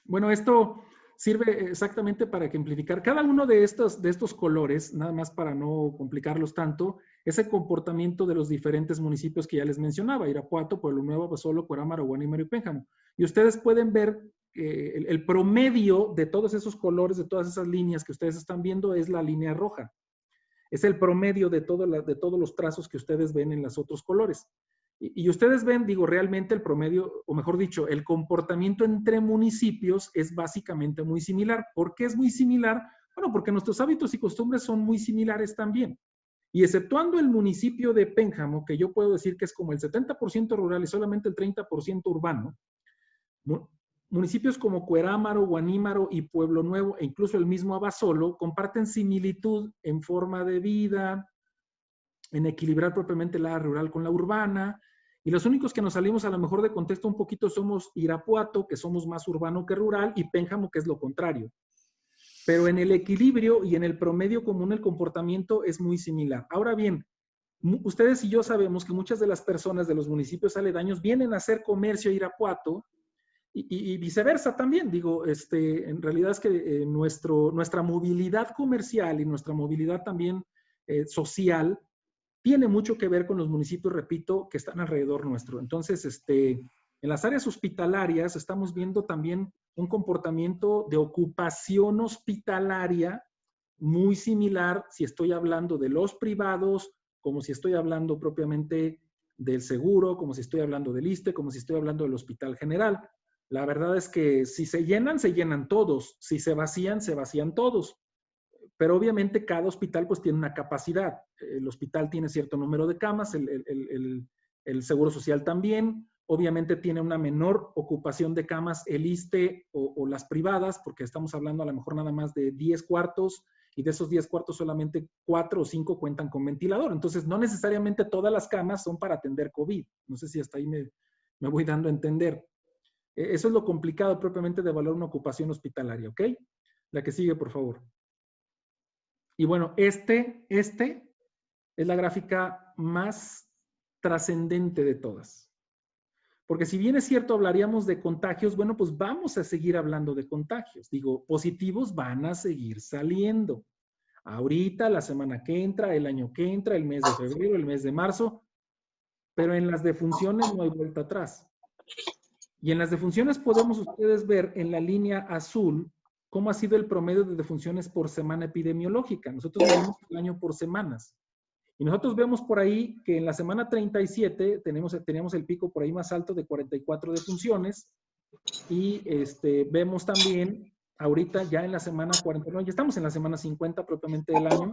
Bueno, esto sirve exactamente para ejemplificar. Cada uno de estos colores, nada más para no complicarlos tanto, es el comportamiento de los diferentes municipios que ya les mencionaba: Irapuato, Pueblo Nuevo, Abasolo, Cuerámaro, Guanímaro y Pénjamo. Y ustedes pueden ver el promedio de todos esos colores, de todas esas líneas que ustedes están viendo, es la línea roja. Es el promedio de todos los trazos que ustedes ven en los otros colores. Y ustedes ven, digo, realmente el promedio, o mejor dicho, el comportamiento entre municipios es básicamente muy similar. ¿Por qué es muy similar? Bueno, porque nuestros hábitos y costumbres son muy similares también. Y exceptuando el municipio de Pénjamo, que yo puedo decir que es como el 70% rural y solamente el 30% urbano, municipios como Cuerámaro, Guanímaro y Pueblo Nuevo, e incluso el mismo Abasolo, comparten similitud en forma de vida, en equilibrar propiamente la rural con la urbana, y los únicos que nos salimos a lo mejor de contexto un poquito somos Irapuato, que somos más urbano que rural, y Pénjamo, que es lo contrario. Pero en el equilibrio y en el promedio común el comportamiento es muy similar. Ahora bien, ustedes y yo sabemos que muchas de las personas de los municipios aledaños vienen a hacer comercio a Irapuato, y viceversa también. Digo, en realidad es que nuestra movilidad comercial y nuestra movilidad también social tiene mucho que ver con los municipios, repito, que están alrededor nuestro. Entonces, en las áreas hospitalarias estamos viendo también un comportamiento de ocupación hospitalaria muy similar si estoy hablando de los privados, como si estoy hablando propiamente del seguro, como si estoy hablando del ISSSTE, como si estoy hablando del Hospital General. La verdad es que si se llenan todos. Si se vacían todos. Pero obviamente cada hospital pues tiene una capacidad. El hospital tiene cierto número de camas, el Seguro Social también. Obviamente tiene una menor ocupación de camas el ISSSTE o las privadas, porque estamos hablando a lo mejor nada más de 10 cuartos, y de esos 10 cuartos solamente 4 o 5 cuentan con ventilador. Entonces no necesariamente todas las camas son para atender COVID. No sé si hasta ahí me voy dando a entender. Eso es lo complicado propiamente de evaluar una ocupación hospitalaria, ¿ok? La que sigue, por favor. Y bueno, este es la gráfica más trascendente de todas. Porque si bien es cierto, hablaríamos de contagios, bueno, pues vamos a seguir hablando de contagios. Digo, positivos van a seguir saliendo. Ahorita, la semana que entra, el año que entra, el mes de febrero, el mes de marzo, pero en las defunciones no hay vuelta atrás. Y en las defunciones podemos ustedes ver en la línea azul cómo ha sido el promedio de defunciones por semana epidemiológica. Nosotros medimos el año por semanas. Y nosotros vemos por ahí que en la semana 37 teníamos el pico por ahí más alto de 44 defunciones. Y vemos también ahorita ya en la semana 49, ya estamos en la semana 50 propiamente del año,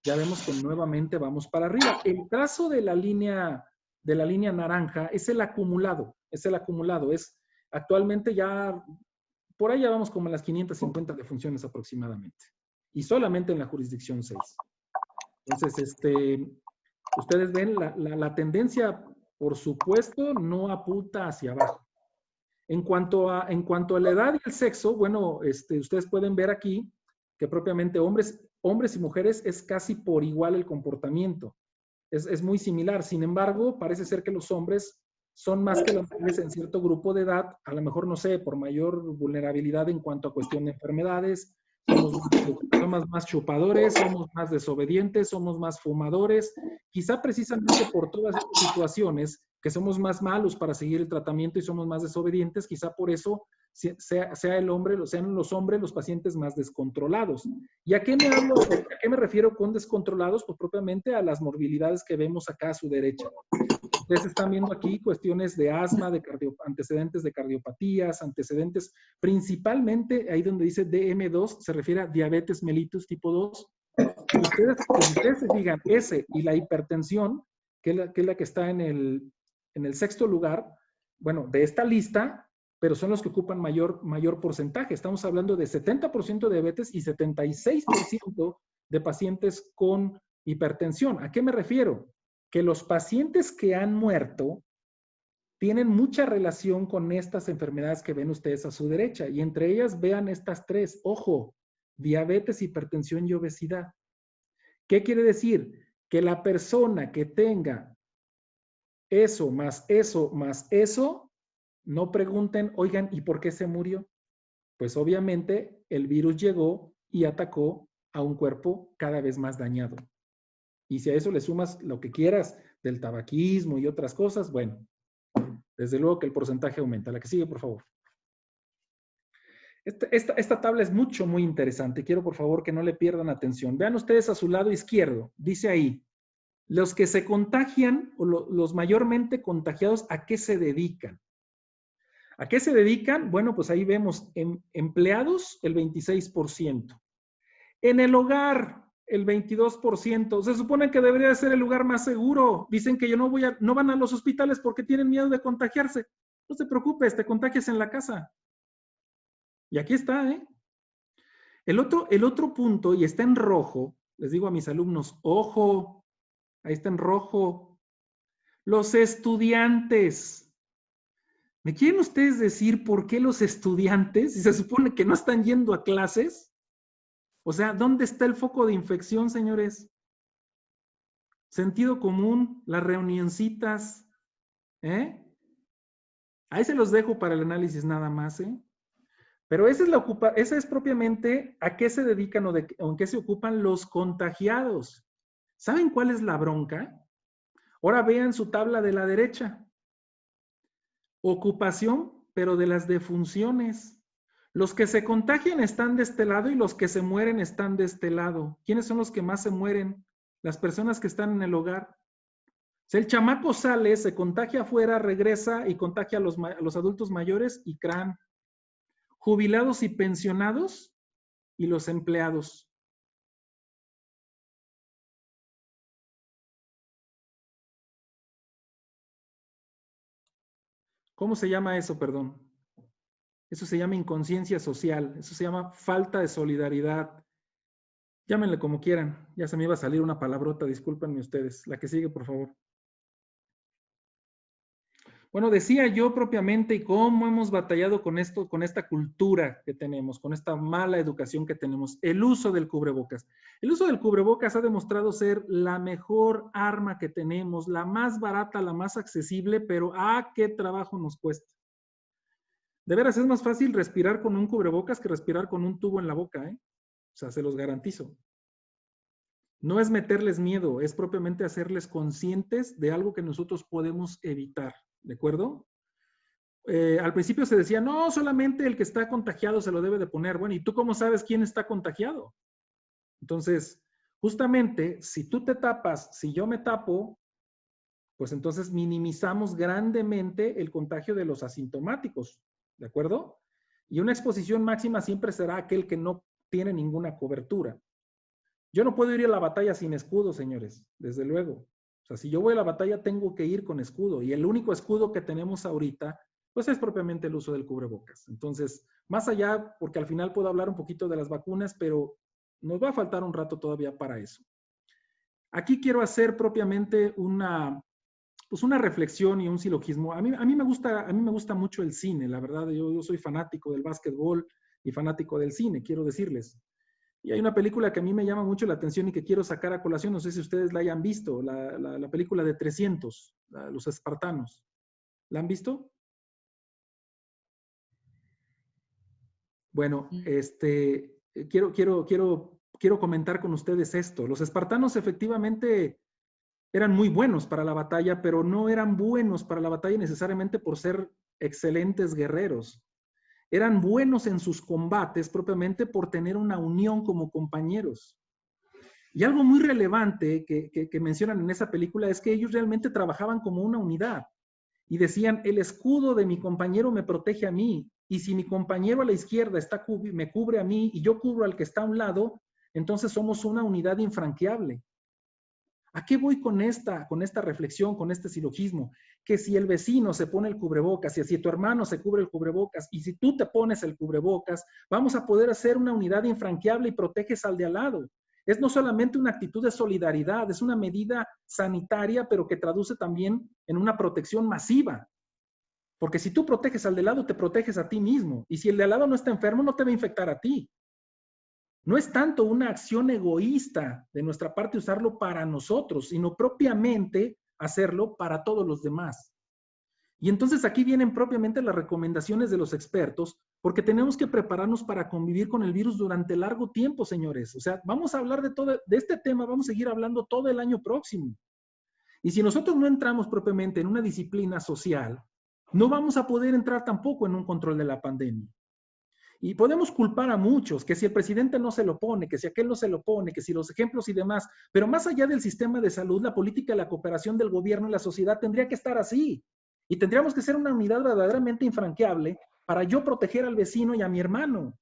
ya vemos que nuevamente vamos para arriba. El trazo de la línea naranja es el acumulado, actualmente ya, por ahí ya vamos como a las 550 defunciones aproximadamente, y solamente en la jurisdicción 6. Entonces, ustedes ven la tendencia, por supuesto, no apunta hacia abajo. En cuanto a la edad y el sexo, bueno, ustedes pueden ver aquí que propiamente hombres y mujeres es casi por igual el comportamiento. Es muy similar. Sin embargo, parece ser que los hombres son más que las mujeres en cierto grupo de edad, a lo mejor, no sé, por mayor vulnerabilidad en cuanto a cuestión de enfermedades. Somos más chupadores, somos más desobedientes, somos más fumadores. Quizá precisamente por todas estas situaciones que somos más malos para seguir el tratamiento y somos más desobedientes, quizá por eso sean los hombres los pacientes más descontrolados. ¿Y a qué me refiero con descontrolados? Pues propiamente a las morbilidades que vemos acá a su derecha. Ustedes están viendo aquí cuestiones de asma, antecedentes de cardiopatías, antecedentes, principalmente ahí donde dice DM2, se refiere a diabetes mellitus tipo 2. Y ustedes se fijan, ese y la hipertensión, que es la que está en el sexto lugar, bueno, de esta lista, pero son los que ocupan mayor porcentaje. Estamos hablando de 70% de diabetes y 76% de pacientes con hipertensión. ¿A qué me refiero? Que los pacientes que han muerto tienen mucha relación con estas enfermedades que ven ustedes a su derecha. Y entre ellas vean estas tres. Ojo, diabetes, hipertensión y obesidad. ¿Qué quiere decir? Que la persona que tenga eso, más eso, no pregunten, oigan, ¿y por qué se murió? Pues obviamente el virus llegó y atacó a un cuerpo cada vez más dañado. Y si a eso le sumas lo que quieras del tabaquismo y otras cosas, bueno, desde luego que el porcentaje aumenta. La que sigue, por favor. Esta tabla es muy interesante. Quiero, por favor, que no le pierdan atención. Vean ustedes a su lado izquierdo. Dice ahí, los que se contagian o los mayormente contagiados, ¿a qué se dedican? ¿A qué se dedican? Bueno, pues ahí vemos empleados el 26%. En el hogar, el 22%. Se supone que debería ser el lugar más seguro. Dicen que no van a los hospitales porque tienen miedo de contagiarse. No te preocupes, te contagias en la casa. Y aquí está, ¿eh? El otro punto, y está en rojo, les digo a mis alumnos, ojo, ahí está en rojo. Los estudiantes. ¿Me quieren ustedes decir por qué los estudiantes, si se supone que no están yendo a clases? O sea, ¿dónde está el foco de infección, señores? Sentido común, las reunioncitas, ¿eh? Ahí se los dejo para el análisis nada más, ¿eh? Pero esa es propiamente a qué se dedican o en qué se ocupan los contagiados. ¿Saben cuál es la bronca? Ahora vean su tabla de la derecha. Ocupación, pero de las defunciones. Los que se contagian están de este lado y los que se mueren están de este lado. ¿Quiénes son los que más se mueren? Las personas que están en el hogar. Si el chamaco sale, se contagia afuera, regresa y contagia a los adultos mayores y crán. Jubilados y pensionados y los empleados. ¿Cómo se llama eso, perdón? Eso se llama inconsciencia social, eso se llama falta de solidaridad. Llámenle como quieran. Ya se me iba a salir una palabrota, discúlpenme ustedes. La que sigue, por favor. Bueno, decía yo propiamente y cómo hemos batallado con esto, con esta cultura que tenemos, con esta mala educación que tenemos, el uso del cubrebocas. El uso del cubrebocas ha demostrado ser la mejor arma que tenemos, la más barata, la más accesible, pero qué trabajo nos cuesta. De veras, es más fácil respirar con un cubrebocas que respirar con un tubo en la boca, ¿eh? O sea, se los garantizo. No es meterles miedo, es propiamente hacerles conscientes de algo que nosotros podemos evitar, ¿de acuerdo? Al principio se decía, no, solamente el que está contagiado se lo debe de poner. Bueno, ¿y tú cómo sabes quién está contagiado? Entonces, justamente, si tú te tapas, si yo me tapo, pues entonces minimizamos grandemente el contagio de los asintomáticos, ¿de acuerdo? Y una exposición máxima siempre será aquel que no tiene ninguna cobertura. Yo no puedo ir a la batalla sin escudo, señores, desde luego. O sea, si yo voy a la batalla, tengo que ir con escudo. Y el único escudo que tenemos ahorita, pues es propiamente el uso del cubrebocas. Entonces, más allá, porque al final puedo hablar un poquito de las vacunas, pero nos va a faltar un rato todavía para eso. Aquí quiero hacer propiamente una reflexión y un silogismo. A mí me gusta mucho el cine, la verdad. Yo soy fanático del básquetbol y fanático del cine, quiero decirles. Y hay una película que a mí me llama mucho la atención y que quiero sacar a colación, no sé si ustedes la hayan visto, la película de 300, Los Espartanos. ¿La han visto? Bueno, quiero comentar con ustedes esto. Los espartanos efectivamente eran muy buenos para la batalla, pero no eran buenos para la batalla necesariamente por ser excelentes guerreros. Eran buenos en sus combates propiamente por tener una unión como compañeros. Y algo muy relevante que mencionan en esa película es que ellos realmente trabajaban como una unidad y decían, el escudo de mi compañero me protege a mí, y si mi compañero a la izquierda me cubre a mí y yo cubro al que está a un lado, entonces somos una unidad infranqueable. ¿A qué voy con esta reflexión, con este silogismo? Que si el vecino se pone el cubrebocas, y si tu hermano se cubre el cubrebocas, y si tú te pones el cubrebocas, vamos a poder hacer una unidad infranqueable y proteges al de al lado. Es no solamente una actitud de solidaridad, es una medida sanitaria, pero que traduce también en una protección masiva. Porque si tú proteges al de al lado, te proteges a ti mismo. Y si el de al lado no está enfermo, no te va a infectar a ti. No es tanto una acción egoísta de nuestra parte usarlo para nosotros, sino propiamente hacerlo para todos los demás. Y entonces aquí vienen propiamente las recomendaciones de los expertos, porque tenemos que prepararnos para convivir con el virus durante largo tiempo, señores. O sea, vamos a hablar de este tema, vamos a seguir hablando todo el año próximo. Y si nosotros no entramos propiamente en una disciplina social, no vamos a poder entrar tampoco en un control de la pandemia. Y podemos culpar a muchos, que si el presidente no se lo pone, que si aquel no se lo pone, que si los ejemplos y demás, pero más allá del sistema de salud, la política y la cooperación del gobierno y la sociedad tendría que estar así. Y tendríamos que ser una unidad verdaderamente infranqueable para yo proteger al vecino y a mi hermano.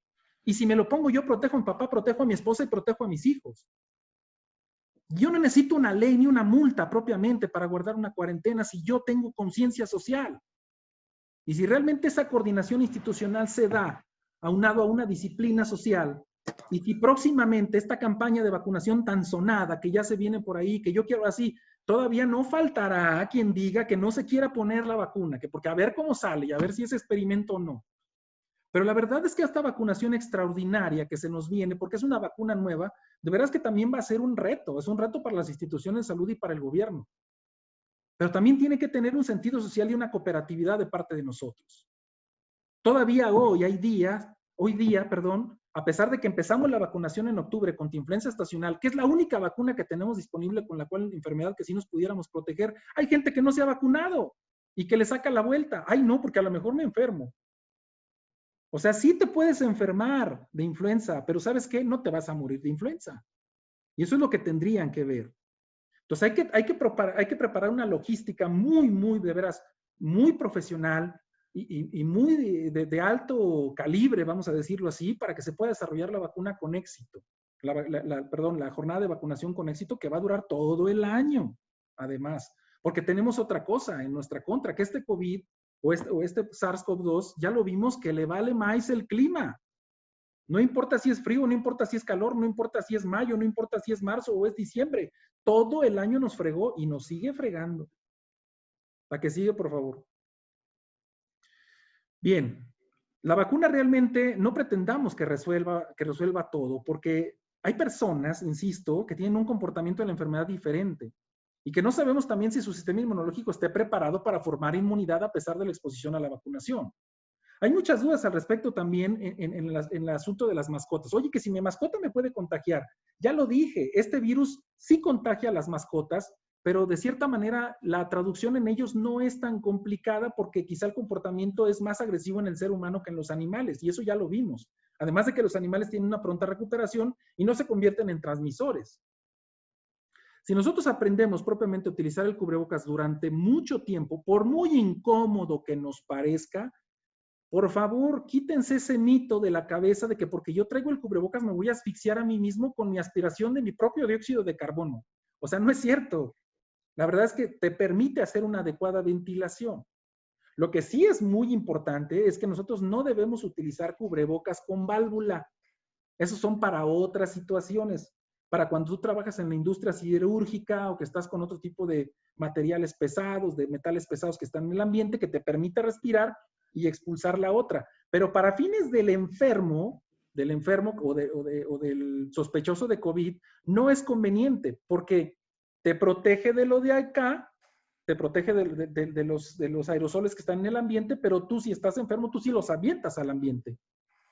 Y si me lo pongo yo, protejo a mi papá, protejo a mi esposa y protejo a mis hijos. Yo no necesito una ley ni una multa propiamente para guardar una cuarentena si yo tengo conciencia social. Y si realmente esa coordinación institucional se da aunado a una disciplina social, y si próximamente esta campaña de vacunación tan sonada que ya se viene por ahí, que yo quiero así, todavía no faltará quien diga que no se quiera poner la vacuna, que porque a ver cómo sale y a ver si es experimento o no. Pero la verdad es que esta vacunación extraordinaria que se nos viene, porque es una vacuna nueva, de veras que también va a ser un reto, es un reto para las instituciones de salud y para el gobierno. Pero también tiene que tener un sentido social y una cooperatividad de parte de nosotros. Todavía hoy día, a pesar de que empezamos la vacunación en octubre contra influenza estacional, que es la única vacuna que tenemos disponible con la cual la enfermedad que sí nos pudiéramos proteger, hay gente que no se ha vacunado y que le saca la vuelta. Ay, no, porque a lo mejor me enfermo. O sea, sí te puedes enfermar de influenza, pero ¿sabes qué? No te vas a morir de influenza. Y eso es lo que tendrían que ver. Entonces hay que preparar una logística muy, de veras, muy profesional y muy de alto calibre, vamos a decirlo así, para que se pueda desarrollar la vacuna con éxito. La jornada de vacunación con éxito que va a durar todo el año, además. Porque tenemos otra cosa en nuestra contra, que este COVID o este SARS-CoV-2, ya lo vimos que le vale más el clima. No importa si es frío, no importa si es calor, no importa si es mayo, no importa si es marzo o es diciembre. Todo el año nos fregó y nos sigue fregando. La que sigue, por favor. Bien, la vacuna realmente no pretendamos que resuelva todo, porque hay personas, insisto, que tienen un comportamiento de la enfermedad diferente y que no sabemos también si su sistema inmunológico esté preparado para formar inmunidad a pesar de la exposición a la vacunación. Hay muchas dudas al respecto también en el asunto de las mascotas. Oye, que si mi mascota me puede contagiar. Ya lo dije, este virus sí contagia a las mascotas, pero de cierta manera la traducción en ellos no es tan complicada porque quizá el comportamiento es más agresivo en el ser humano que en los animales, y eso ya lo vimos. Además de que los animales tienen una pronta recuperación y no se convierten en transmisores. Si nosotros aprendemos propiamente a utilizar el cubrebocas durante mucho tiempo, por muy incómodo que nos parezca, por favor, quítense ese mito de la cabeza de que porque yo traigo el cubrebocas me voy a asfixiar a mí mismo con mi aspiración de mi propio dióxido de carbono. O sea, no es cierto. La verdad es que te permite hacer una adecuada ventilación. Lo que sí es muy importante es que nosotros no debemos utilizar cubrebocas con válvula. Esos son para otras situaciones. Para cuando tú trabajas en la industria siderúrgica o que estás con otro tipo de materiales pesados, de metales pesados que están en el ambiente, que te permite respirar y expulsar la otra. Pero para fines del enfermo o del sospechoso de COVID, no es conveniente porque te protege de lo de acá, te protege de los aerosoles que están en el ambiente, pero tú si estás enfermo, tú sí los avientas al ambiente.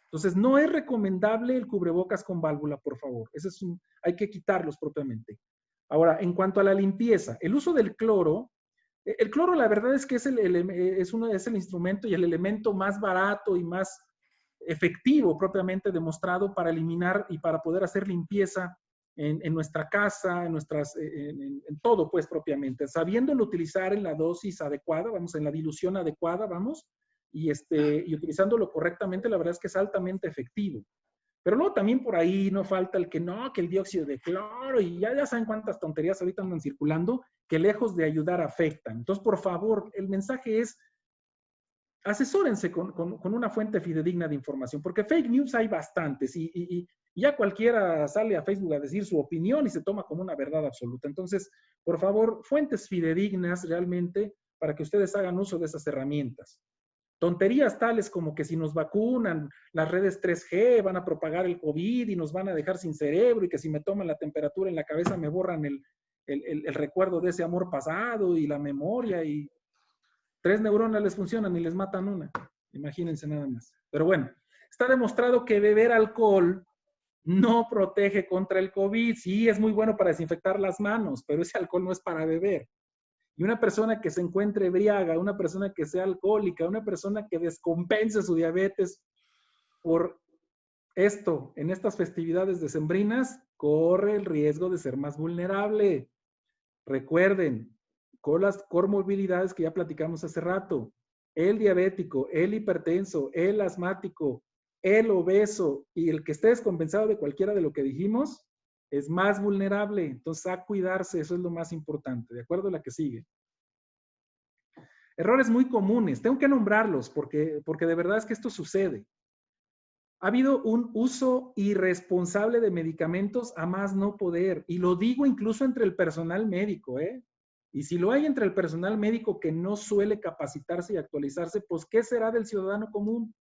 Entonces, no es recomendable el cubrebocas con válvula, por favor. Hay que quitarlos propiamente. Ahora, en cuanto a la limpieza, el uso del cloro, el cloro la verdad es que es el instrumento y el elemento más barato y más efectivo propiamente demostrado para eliminar y para poder hacer limpieza en nuestra casa, en todo, pues, propiamente. Sabiéndolo utilizar en la dosis adecuada, vamos, en la dilución adecuada, vamos, y utilizándolo correctamente, la verdad es que es altamente efectivo. Pero luego también por ahí no falta el que no, que el dióxido de cloro, y ya saben cuántas tonterías ahorita andan circulando, que lejos de ayudar afectan. Entonces, por favor, el mensaje es, asesórense con una fuente fidedigna de información, porque fake news hay bastantes, y ya cualquiera sale a Facebook a decir su opinión y se toma como una verdad absoluta. Entonces, por favor, fuentes fidedignas realmente para que ustedes hagan uso de esas herramientas. Tonterías tales como que si nos vacunan, las redes 3G van a propagar el COVID y nos van a dejar sin cerebro, y que si me toman la temperatura en la cabeza me borran el recuerdo de ese amor pasado y la memoria, y 3 neuronas les funcionan y les matan una. Imagínense nada más. Pero bueno, está demostrado que beber alcohol no protege contra el COVID. Sí, es muy bueno para desinfectar las manos, pero ese alcohol no es para beber. Y una persona que se encuentre embriaga, una persona que sea alcohólica, una persona que descompense su diabetes por esto, en estas festividades decembrinas, corre el riesgo de ser más vulnerable. Recuerden, con las comorbilidades que ya platicamos hace rato, el diabético, el hipertenso, el asmático, el obeso y el que esté descompensado de cualquiera de lo que dijimos, es más vulnerable. Entonces, a cuidarse, eso es lo más importante. ¿De acuerdo a la que sigue? Errores muy comunes. Tengo que nombrarlos porque de verdad es que esto sucede. Ha habido un uso irresponsable de medicamentos a más no poder. Y lo digo incluso entre el personal médico, ¿eh? Y si lo hay entre el personal médico que no suele capacitarse y actualizarse, pues ¿qué será del ciudadano común?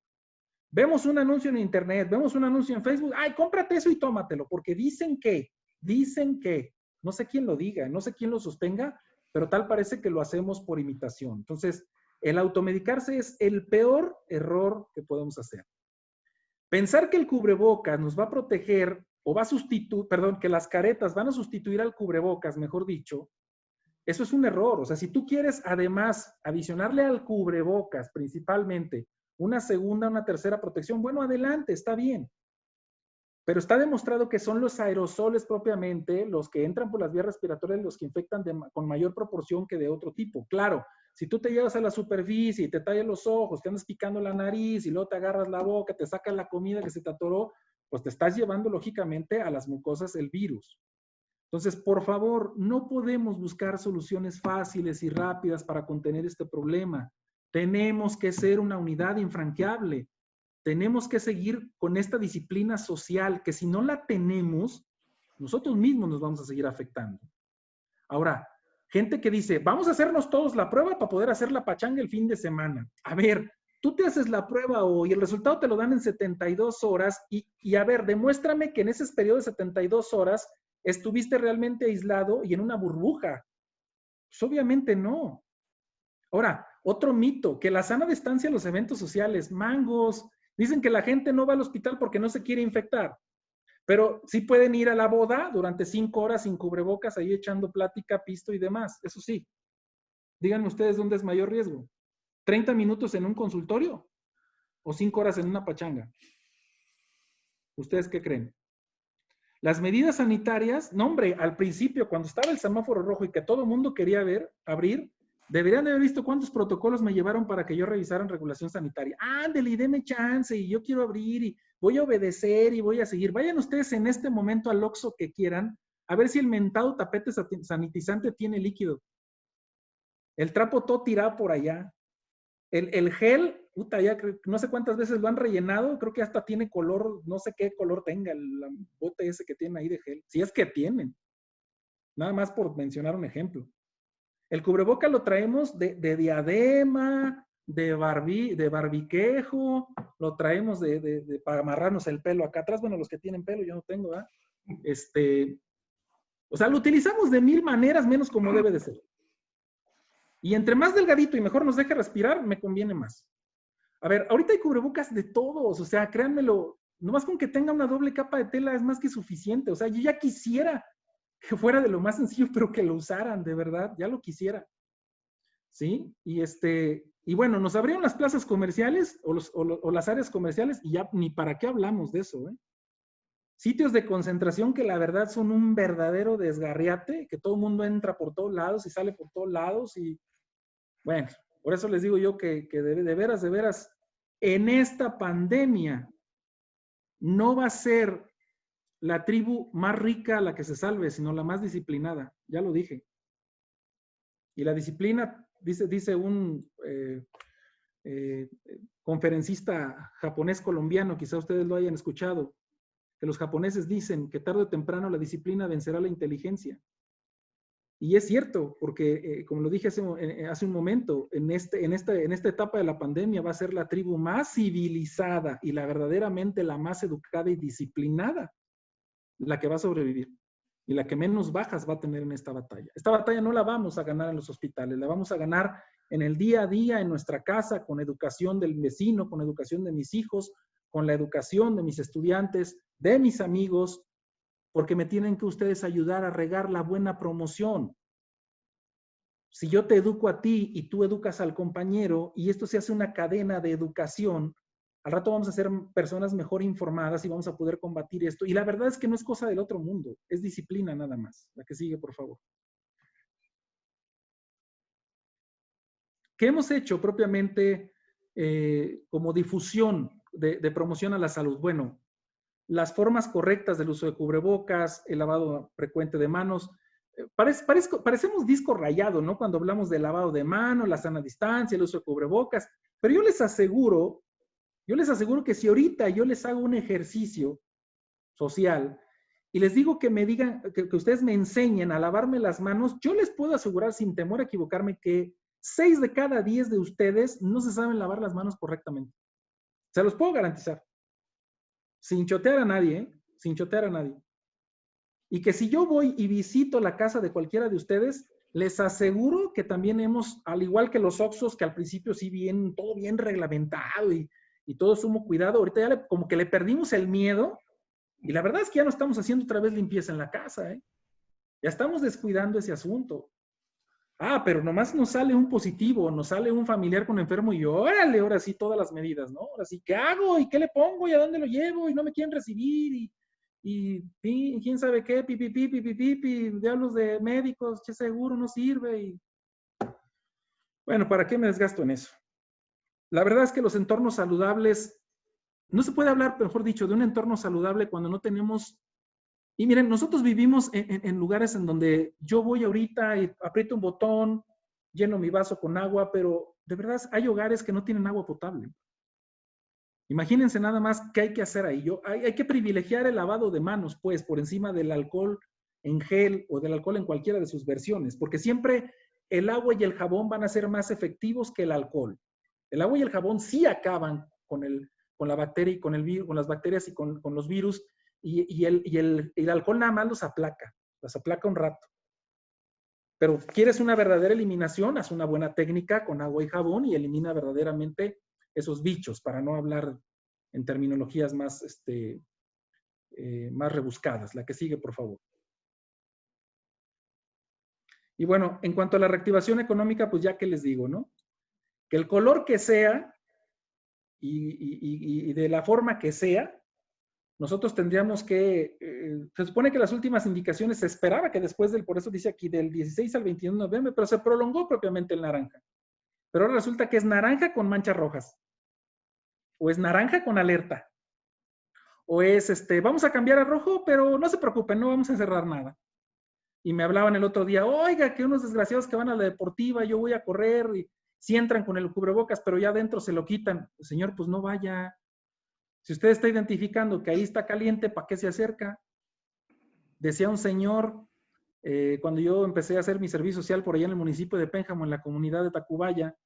Vemos un anuncio en internet, vemos un anuncio en Facebook, ¡ay, cómprate eso y tómatelo! Porque dicen que, no sé quién lo diga, no sé quién lo sostenga, pero tal parece que lo hacemos por imitación. Entonces, el automedicarse es el peor error que podemos hacer. Pensar que el cubrebocas nos va a proteger o va a sustituir, perdón, que las caretas van a sustituir al cubrebocas, mejor dicho, eso es un error. O sea, si tú quieres además adicionarle al cubrebocas principalmente una segunda, una tercera protección, bueno, adelante, está bien. Pero está demostrado que son los aerosoles propiamente los que entran por las vías respiratorias los que infectan con mayor proporción que de otro tipo. Claro, si tú te llevas a la superficie y te tallas los ojos, te andas picando la nariz y luego te agarras la boca, te sacas la comida que se te atoró, pues te estás llevando lógicamente a las mucosas el virus. Entonces, por favor, no podemos buscar soluciones fáciles y rápidas para contener este problema. Tenemos que ser una unidad infranqueable. Tenemos que seguir con esta disciplina social que si no la tenemos, nosotros mismos nos vamos a seguir afectando. Ahora, gente que dice, vamos a hacernos todos la prueba para poder hacer la pachanga el fin de semana. A ver, tú te haces la prueba hoy, el resultado te lo dan en 72 horas y a ver, demuéstrame que en ese periodo de 72 horas estuviste realmente aislado y en una burbuja. Pues obviamente no. Ahora, otro mito, que la sana distancia en los eventos sociales, mangos, dicen que la gente no va al hospital porque no se quiere infectar, pero sí pueden ir a la boda durante 5 horas sin cubrebocas, ahí echando plática, pisto y demás, eso sí. Díganme ustedes dónde es mayor riesgo. ¿30 minutos en un consultorio o 5 horas en una pachanga? ¿Ustedes qué creen? Las medidas sanitarias, no hombre, al principio, cuando estaba el semáforo rojo y que todo el mundo quería abrir, deberían de haber visto cuántos protocolos me llevaron para que yo revisara en regulación sanitaria. Ándele, deme chance y yo quiero abrir y voy a obedecer y voy a seguir. Vayan ustedes en este momento al Oxxo que quieran a ver si el mentado tapete sanitizante tiene líquido. El trapo todo tirado por allá. El gel, puta, ya no sé cuántas veces lo han rellenado, creo que hasta tiene color, no sé qué color tenga el bote ese que tiene ahí de gel. Si es que tienen. Nada más por mencionar un ejemplo. El cubreboca lo traemos de diadema, de barbiquejo, lo traemos para amarrarnos el pelo acá atrás. Bueno, los que tienen pelo, yo no tengo, ¿verdad? O sea, lo utilizamos de 1000 maneras, menos como debe de ser. Y entre más delgadito y mejor nos deje respirar, me conviene más. A ver, ahorita hay cubrebocas de todos, o sea, créanmelo, nomás con que tenga una doble capa de tela es más que suficiente. O sea, yo ya quisiera que fuera de lo más sencillo, pero que lo usaran, de verdad, ya lo quisiera. ¿Sí? Y bueno, nos abrieron las plazas comerciales o las áreas comerciales y ya ni para qué hablamos de eso, ¿eh? sitios de concentración que la verdad son un verdadero desgarriate, que todo el mundo entra por todos lados y sale por todos lados. Y bueno, por eso les digo yo que de veras, en esta pandemia no va a ser la tribu más rica la que se salve, sino la más disciplinada. Ya lo dije. Y la disciplina, dice un conferencista japonés colombiano, quizá ustedes lo hayan escuchado, que los japoneses dicen que tarde o temprano la disciplina vencerá la inteligencia. Y es cierto, porque como lo dije hace un momento, en esta etapa de la pandemia va a ser la tribu más civilizada y la verdaderamente la más educada y disciplinada la que va a sobrevivir y la que menos bajas va a tener en esta batalla. Esta batalla no la vamos a ganar en los hospitales, la vamos a ganar en el día a día, en nuestra casa, con educación del vecino, con educación de mis hijos, con la educación de mis estudiantes, de mis amigos, porque me tienen que ustedes ayudar a regar la buena promoción. Si yo te educo a ti y tú educas al compañero y esto se hace una cadena de educación, al rato vamos a ser personas mejor informadas y vamos a poder combatir esto. Y la verdad es que no es cosa del otro mundo, es disciplina nada más. La que sigue, por favor. ¿Qué hemos hecho propiamente como difusión de promoción a la salud? Bueno, las formas correctas del uso de cubrebocas, el lavado frecuente de manos. Parecemos disco rayado, ¿no? Cuando hablamos de lavado de manos, la sana distancia, el uso de cubrebocas. Pero yo les aseguro que si ahorita yo les hago un ejercicio social y les digo que me digan, que ustedes me enseñen a lavarme las manos, yo les puedo asegurar sin temor a equivocarme que 6 de cada 10 de ustedes no se saben lavar las manos correctamente. Se los puedo garantizar. Sin chotear a nadie, ¿eh? Sin chotear a nadie. Y que si yo voy y visito la casa de cualquiera de ustedes, les aseguro que también hemos, al igual que los Oxxos, que al principio sí bien, todo bien reglamentado y todo sumo cuidado, ahorita ya como que le perdimos el miedo y la verdad es que ya no estamos haciendo otra vez limpieza en la casa, ¿eh? Ya estamos descuidando ese asunto. Ah, pero nomás nos sale un positivo, nos sale un familiar con enfermo y órale, ahora sí todas las medidas, ¿no? Ahora sí, ¿qué hago? ¿Y qué le pongo? ¿Y a dónde lo llevo? Y no me quieren recibir y quién sabe qué, pipi, diablos de médicos, che seguro no sirve. Y bueno, ¿para qué me desgasto en eso? La verdad es que los entornos saludables, no se puede hablar, mejor dicho, de un entorno saludable cuando no tenemos. Y miren, nosotros vivimos en lugares en donde yo voy ahorita y aprieto un botón, lleno mi vaso con agua, pero de verdad hay hogares que no tienen agua potable. Imagínense nada más qué hay que hacer ahí. Hay que privilegiar el lavado de manos, pues, por encima del alcohol en gel o del alcohol en cualquiera de sus versiones, porque siempre el agua y el jabón van a ser más efectivos que el alcohol. El agua y el jabón sí acaban con la bacteria y con las bacterias y con los virus, y el alcohol nada más los aplaca un rato. Pero quieres una verdadera eliminación, haz una buena técnica con agua y jabón y elimina verdaderamente esos bichos, para no hablar en terminologías más, más rebuscadas. La que sigue, por favor. Y bueno, en cuanto a la reactivación económica, pues ya que les digo, ¿no? Que el color que sea y de la forma que sea, nosotros tendríamos que, se supone que las últimas indicaciones se esperaba que después por eso dice aquí, del 16 al 21 de noviembre, pero se prolongó propiamente el naranja. Pero ahora resulta que es naranja con manchas rojas. O es naranja con alerta. O es, vamos a cambiar a rojo, pero no se preocupen, no vamos a cerrar nada. Y me hablaban el otro día, oiga, que unos desgraciados que van a la deportiva, yo voy a correr, y si entran con el cubrebocas, pero ya adentro se lo quitan. Señor, pues no vaya. Si usted está identificando que ahí está caliente, ¿para qué se acerca? Decía un señor, cuando yo empecé a hacer mi servicio social por allá en el municipio de Pénjamo, en la comunidad de Tacubaya,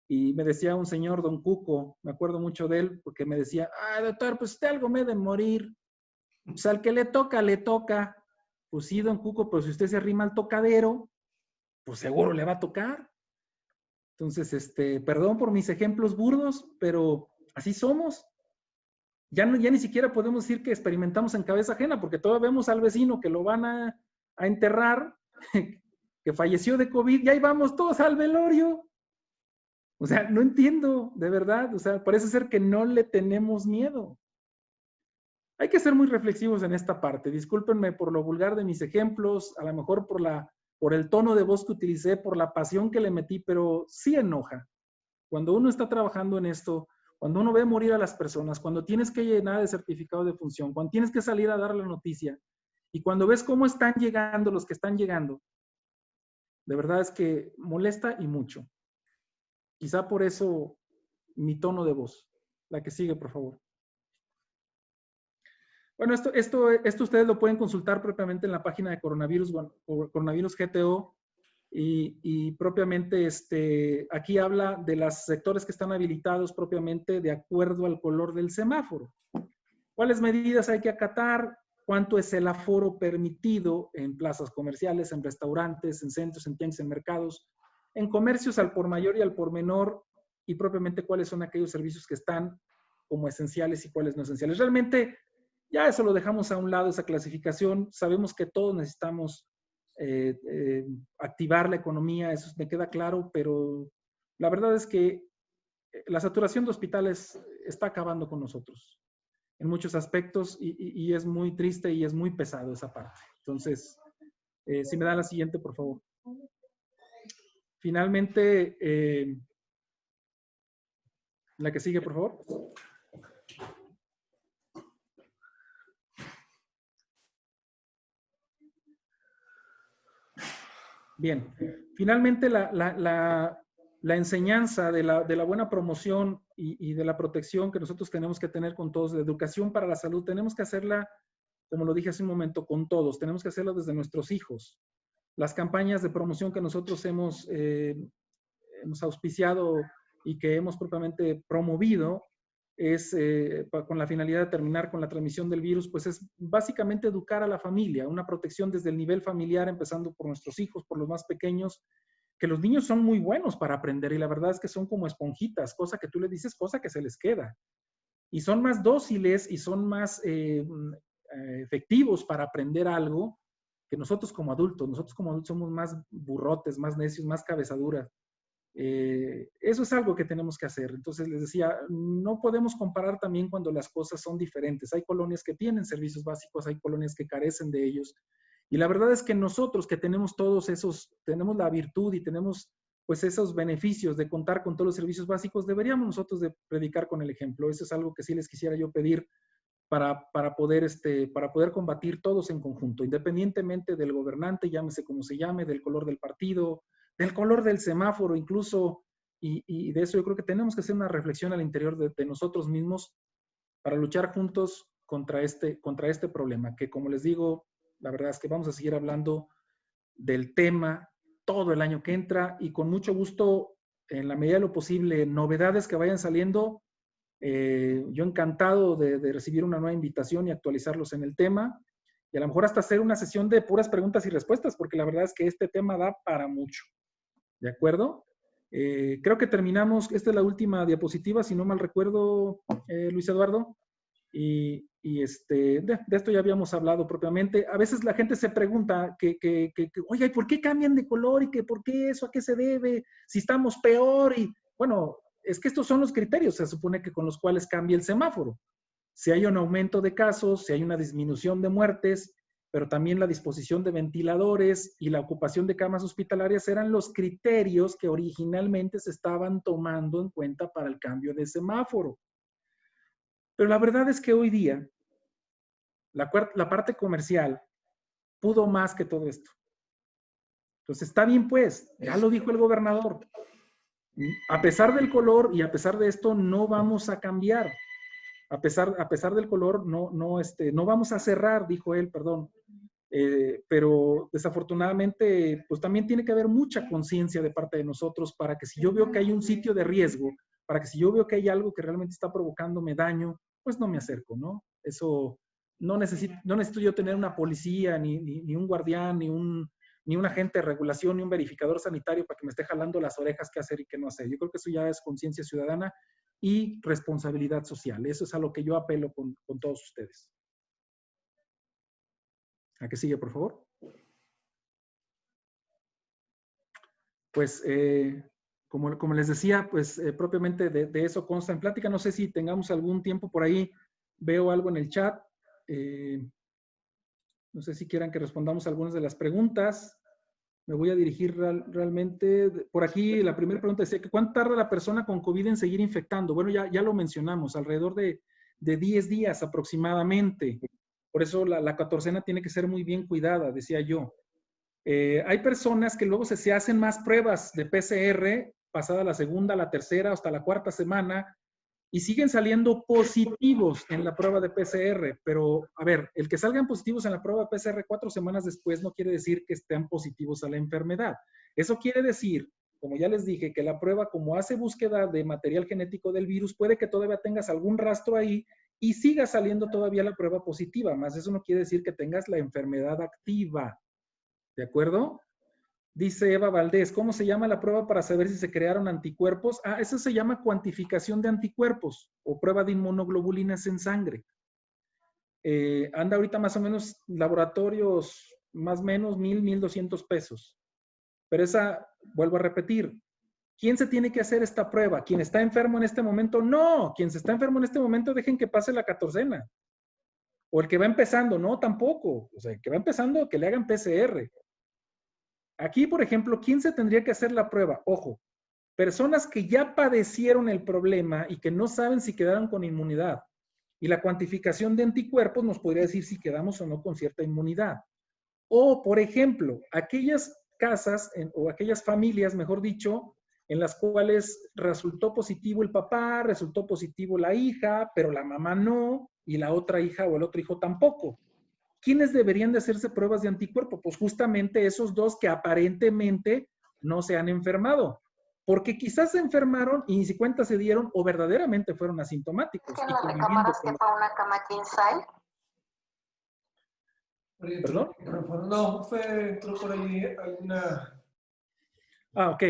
y me decía un señor, don Cuco, me acuerdo mucho de él, porque me decía, doctor, pues usted algo me de morir. Pues al que le toca, le toca. Pues sí, don Cuco, pero si usted se arrima al tocadero, pues seguro le va a tocar. Entonces, perdón por mis ejemplos burdos, pero así somos. Ya ni siquiera podemos decir que experimentamos en cabeza ajena, porque todavía vemos al vecino que lo van a enterrar, que falleció de COVID, y ahí vamos todos al velorio. O sea, no entiendo, de verdad. O sea, parece ser que no le tenemos miedo. hay que ser muy reflexivos en esta parte. Discúlpenme por lo vulgar de mis ejemplos, a lo mejor por el tono de voz que utilicé, por la pasión que le metí, pero sí enoja. Cuando uno está trabajando en esto, cuando uno ve morir a las personas, cuando tienes que llenar de certificado de función, cuando tienes que salir a dar la noticia, y cuando ves cómo están llegando los que están llegando, de verdad es que molesta y mucho. Quizá por eso mi tono de voz. La que sigue, por favor. Bueno, esto ustedes lo pueden consultar propiamente en la página de Coronavirus GTO y propiamente aquí habla de los sectores que están habilitados propiamente de acuerdo al color del semáforo. ¿Cuáles medidas hay que acatar? ¿Cuánto es el aforo permitido en plazas comerciales, en restaurantes, en centros, en tianguis, en mercados, en comercios al por mayor y al por menor? Y propiamente cuáles son aquellos servicios que están como esenciales y cuáles no esenciales. Realmente ya eso lo dejamos a un lado, esa clasificación. Sabemos que todos necesitamos activar la economía, eso me queda claro, pero la verdad es que la saturación de hospitales está acabando con nosotros en muchos aspectos y es muy triste y es muy pesado esa parte. Entonces, si me da la siguiente, por favor. Finalmente, la que sigue, por favor. Bien, finalmente la enseñanza de la buena promoción y de la protección que nosotros tenemos que tener con todos, de educación para la salud, tenemos que hacerla, como lo dije hace un momento, con todos, tenemos que hacerlo desde nuestros hijos. Las campañas de promoción que nosotros hemos auspiciado y que hemos propiamente promovido es con la finalidad de terminar con la transmisión del virus, pues es básicamente educar a la familia, una protección desde el nivel familiar, empezando por nuestros hijos, por los más pequeños, que los niños son muy buenos para aprender y la verdad es que son como esponjitas, cosa que tú les dices, cosa que se les queda. Y son más dóciles y son más efectivos para aprender algo que nosotros como adultos. Nosotros como adultos somos más burrotes, más necios, más cabezaduras. Eso es algo que tenemos que hacer. Entonces les decía, no podemos comparar también cuando las cosas son diferentes. Hay colonias que tienen servicios básicos, hay colonias que carecen de ellos. Y la verdad es que nosotros que tenemos todos esos, tenemos la virtud y tenemos pues esos beneficios de contar con todos los servicios básicos, deberíamos nosotros de predicar con el ejemplo. Eso es algo que sí les quisiera yo pedir para poder combatir todos en conjunto, independientemente del gobernante, llámese como se llame, del color del partido, del color del semáforo incluso, y de eso yo creo que tenemos que hacer una reflexión al interior de nosotros mismos para luchar juntos contra este problema, que como les digo, la verdad es que vamos a seguir hablando del tema todo el año que entra y con mucho gusto, en la medida de lo posible, novedades que vayan saliendo, yo encantado de recibir una nueva invitación y actualizarlos en el tema y a lo mejor hasta hacer una sesión de puras preguntas y respuestas, porque la verdad es que este tema da para mucho. ¿De acuerdo? Creo que terminamos, esta es la última diapositiva, si no mal recuerdo, Luis Eduardo, y de esto ya habíamos hablado propiamente. A veces la gente se pregunta oiga, ¿y por qué cambian de color? ¿Y que por qué eso? ¿A qué se debe? Si estamos peor. Y bueno, es que estos son los criterios, se supone que con los cuales cambia el semáforo. Si hay un aumento de casos, si hay una disminución de muertes, pero también la disposición de ventiladores y la ocupación de camas hospitalarias eran los criterios que originalmente se estaban tomando en cuenta para el cambio de semáforo. Pero la verdad es que hoy día la parte comercial pudo más que todo esto. Entonces está bien pues, ya lo dijo el gobernador. A pesar del color y a pesar de esto no vamos a cambiar. A pesar del color no vamos a cerrar, dijo él, perdón. Pero desafortunadamente pues también tiene que haber mucha conciencia de parte de nosotros para que si yo veo que hay un sitio de riesgo, para que si yo veo que hay algo que realmente está provocándome daño, pues no me acerco, ¿no? Eso no necesito yo tener una policía, ni un guardián, ni un agente de regulación, ni un verificador sanitario para que me esté jalando las orejas qué hacer y qué no hacer. Yo creo que eso ya es conciencia ciudadana y responsabilidad social. Eso es a lo que yo apelo con todos ustedes. ¿A qué sigue, por favor? Pues, como les decía, pues propiamente de eso consta en plática. No sé si tengamos algún tiempo por ahí. Veo algo en el chat. No sé si quieran que respondamos algunas de las preguntas. Me voy a dirigir realmente. Por aquí, la primera pregunta decía que ¿cuánto tarda la persona con COVID en seguir infectando? Bueno, ya lo mencionamos, alrededor de 10 días aproximadamente. Por eso la catorcena tiene que ser muy bien cuidada, decía yo. Hay personas que luego se hacen más pruebas de PCR, pasada la segunda, la tercera, hasta la cuarta semana, y siguen saliendo positivos en la prueba de PCR. Pero, a ver, el que salgan positivos en la prueba de PCR 4 semanas después no quiere decir que estén positivos a la enfermedad. Eso quiere decir, como ya les dije, que la prueba, como hace búsqueda de material genético del virus, puede que todavía tengas algún rastro ahí y siga saliendo todavía la prueba positiva, más eso no quiere decir que tengas la enfermedad activa. ¿De acuerdo? Dice Eva Valdés, ¿cómo se llama la prueba para saber si se crearon anticuerpos? Ah, eso se llama cuantificación de anticuerpos o prueba de inmunoglobulinas en sangre. Anda ahorita más o menos laboratorios, más o menos 1,200 pesos. Pero esa, vuelvo a repetir, ¿quién se tiene que hacer esta prueba? ¿Quién está enfermo en este momento? No, quien se está enfermo en este momento dejen que pase la catorcena. O el que va empezando, no, tampoco. O sea, el que va empezando, que le hagan PCR. Aquí, por ejemplo, ¿quién se tendría que hacer la prueba? Ojo, personas que ya padecieron el problema y que no saben si quedaron con inmunidad. Y la cuantificación de anticuerpos nos podría decir si quedamos o no con cierta inmunidad. O, por ejemplo, aquellas casas o aquellas familias, mejor dicho, en las cuales resultó positivo el papá, resultó positivo la hija, pero la mamá no, y la otra hija o el otro hijo tampoco. ¿Quiénes deberían de hacerse pruebas de anticuerpo? Pues justamente esos dos que aparentemente no se han enfermado. Porque quizás se enfermaron y ni si cuenta se dieron o verdaderamente fueron asintomáticos. ¿En las recámaras que fue una cama king size? ¿Perdón? No, entró por ahí alguna... Ah, ok.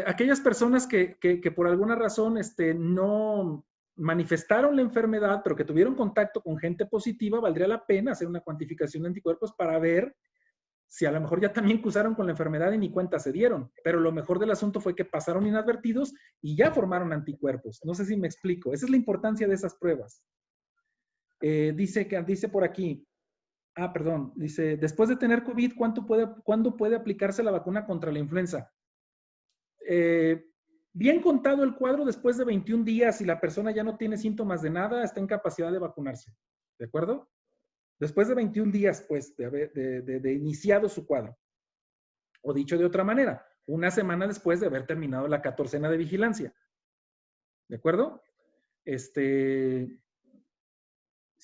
Aquellas personas que por alguna razón no manifestaron la enfermedad, pero que tuvieron contacto con gente positiva, valdría la pena hacer una cuantificación de anticuerpos para ver si a lo mejor ya también cruzaron con la enfermedad y ni cuenta se dieron. Pero lo mejor del asunto fue que pasaron inadvertidos y ya formaron anticuerpos. No sé si me explico. Esa es la importancia de esas pruebas. Dice por aquí, perdón, dice, después de tener COVID, ¿cuándo puede aplicarse la vacuna contra la influenza? Bien contado el cuadro, después de 21 días y la persona ya no tiene síntomas de nada, está en capacidad de vacunarse. ¿De acuerdo? Después de 21 días, pues, de iniciado su cuadro. O dicho de otra manera, una semana después de haber terminado la catorcena de vigilancia. ¿De acuerdo? Si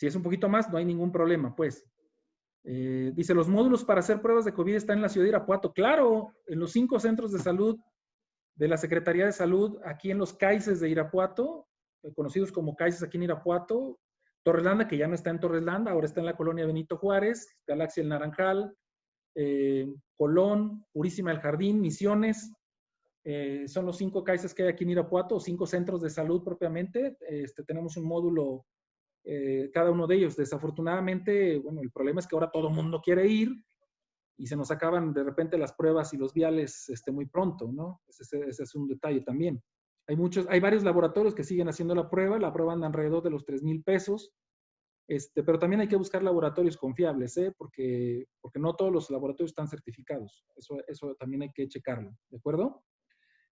es un poquito más, no hay ningún problema, pues. Dice, los módulos para hacer pruebas de COVID están en la ciudad de Irapuato. Claro, en los 5 centros de salud de la Secretaría de Salud, aquí en los CAICES de Irapuato, conocidos como CAICES aquí en Irapuato, Torreslanda, que ya no está en Torreslanda, ahora está en la colonia Benito Juárez, Galaxia El Naranjal, Colón, Purísima del Jardín, Misiones, son los 5 CAICES que hay aquí en Irapuato, 5 centros de salud propiamente. Tenemos un módulo, cada uno de ellos. Desafortunadamente, bueno, el problema es que ahora todo el mundo quiere ir y se nos acaban de repente las pruebas y los viales muy pronto, ¿no? Ese es un detalle también. Hay varios laboratorios que siguen haciendo la prueba anda alrededor de los 3,000 pesos, pero también hay que buscar laboratorios confiables, porque no todos los laboratorios están certificados. Eso también hay que checarlo, ¿de acuerdo?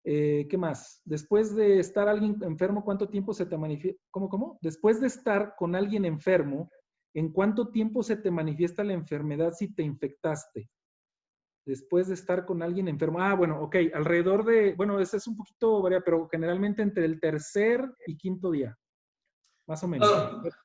¿Qué más? Después de estar alguien enfermo, ¿cuánto tiempo se te manifiesta? ¿Cómo? Después de estar con alguien enfermo, ¿en cuánto tiempo se te manifiesta la enfermedad si te infectaste? Después de estar con alguien enfermo. Bueno, ok. Alrededor de, bueno, ese es un poquito variable, pero generalmente entre el tercer y quinto día. Más o menos.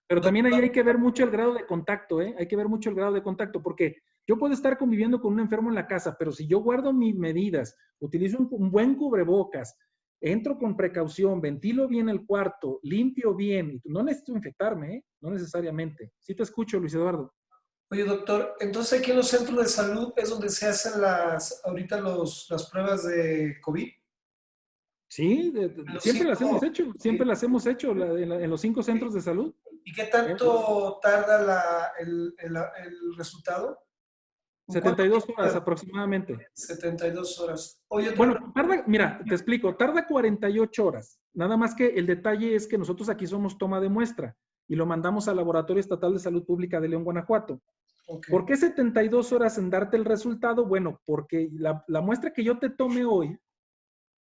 Pero también ahí hay que ver mucho el grado de contacto, ¿eh? Hay que ver mucho el grado de contacto, porque yo puedo estar conviviendo con un enfermo en la casa, pero si yo guardo mis medidas, utilizo un buen cubrebocas, entro con precaución, ventilo bien el cuarto, limpio bien, no necesito infectarme, ¿eh? No necesariamente. Sí te escucho, Luis Eduardo. Oye, doctor, entonces aquí en los centros de salud es donde se hacen ahorita las pruebas de COVID. Sí, siempre las hemos hecho, en los 5 centros de salud. ¿Y qué tanto tarda el resultado? 72 horas aproximadamente. 72 horas. Oye, bueno, mira, te explico, tarda 48 horas. Nada más que el detalle es que nosotros aquí somos toma de muestra. y lo mandamos al Laboratorio Estatal de Salud Pública de León, Guanajuato. Ok. ¿Por qué 72 horas en darte el resultado? Bueno, porque la muestra que yo te tome hoy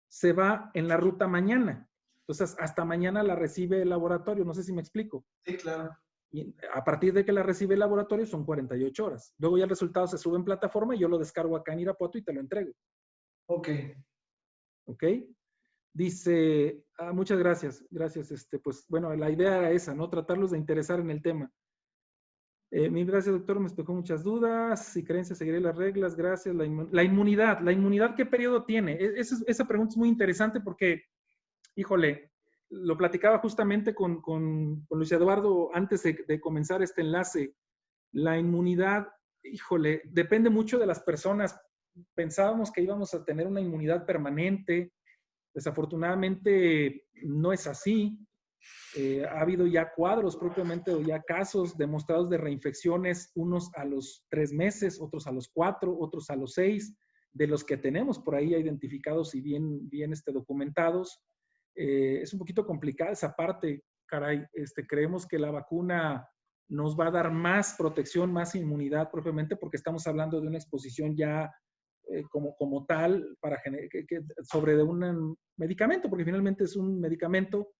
se va en la ruta mañana. Entonces, hasta mañana la recibe el laboratorio. No sé si me explico. Sí, claro. Y a partir de que la recibe el laboratorio son 48 horas. Luego ya el resultado se sube en plataforma y yo lo descargo acá en Irapuato y te lo entrego. Ok. ¿Ok? Dice, muchas gracias. Gracias. Pues bueno, la idea era esa, ¿no? Tratarlos de interesar en el tema. Mil gracias, doctor. Me despejó muchas dudas. Si creencia, seguiré las reglas. Gracias. La inmunidad, ¿qué periodo tiene? Esa pregunta es muy interesante porque, híjole, lo platicaba justamente con Luis Eduardo antes de comenzar este enlace. La inmunidad, híjole, depende mucho de las personas. Pensábamos que íbamos a tener una inmunidad permanente. Desafortunadamente no es así. Ha habido ya cuadros propiamente o ya casos demostrados de reinfecciones, unos a los 3 meses, otros a los 4, otros a los 6, de los que tenemos por ahí identificados y bien documentados. Es un poquito complicada esa parte, caray. Creemos que la vacuna nos va a dar más protección, más inmunidad propiamente porque estamos hablando de una exposición ya como tal para sobre un medicamento, porque finalmente es un medicamento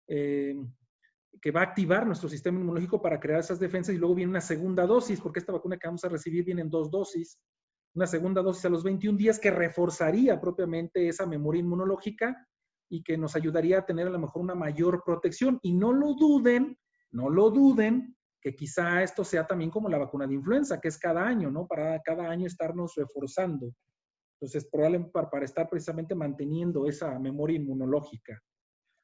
que va a activar nuestro sistema inmunológico para crear esas defensas y luego viene una segunda dosis, porque esta vacuna que vamos a recibir viene en 2 dosis, una segunda dosis a los 21 días que reforzaría propiamente esa memoria inmunológica y que nos ayudaría a tener a lo mejor una mayor protección. Y no lo duden, que quizá esto sea también como la vacuna de influenza, que es cada año, ¿no? Para cada año estarnos reforzando. Entonces, probablemente para estar precisamente manteniendo esa memoria inmunológica,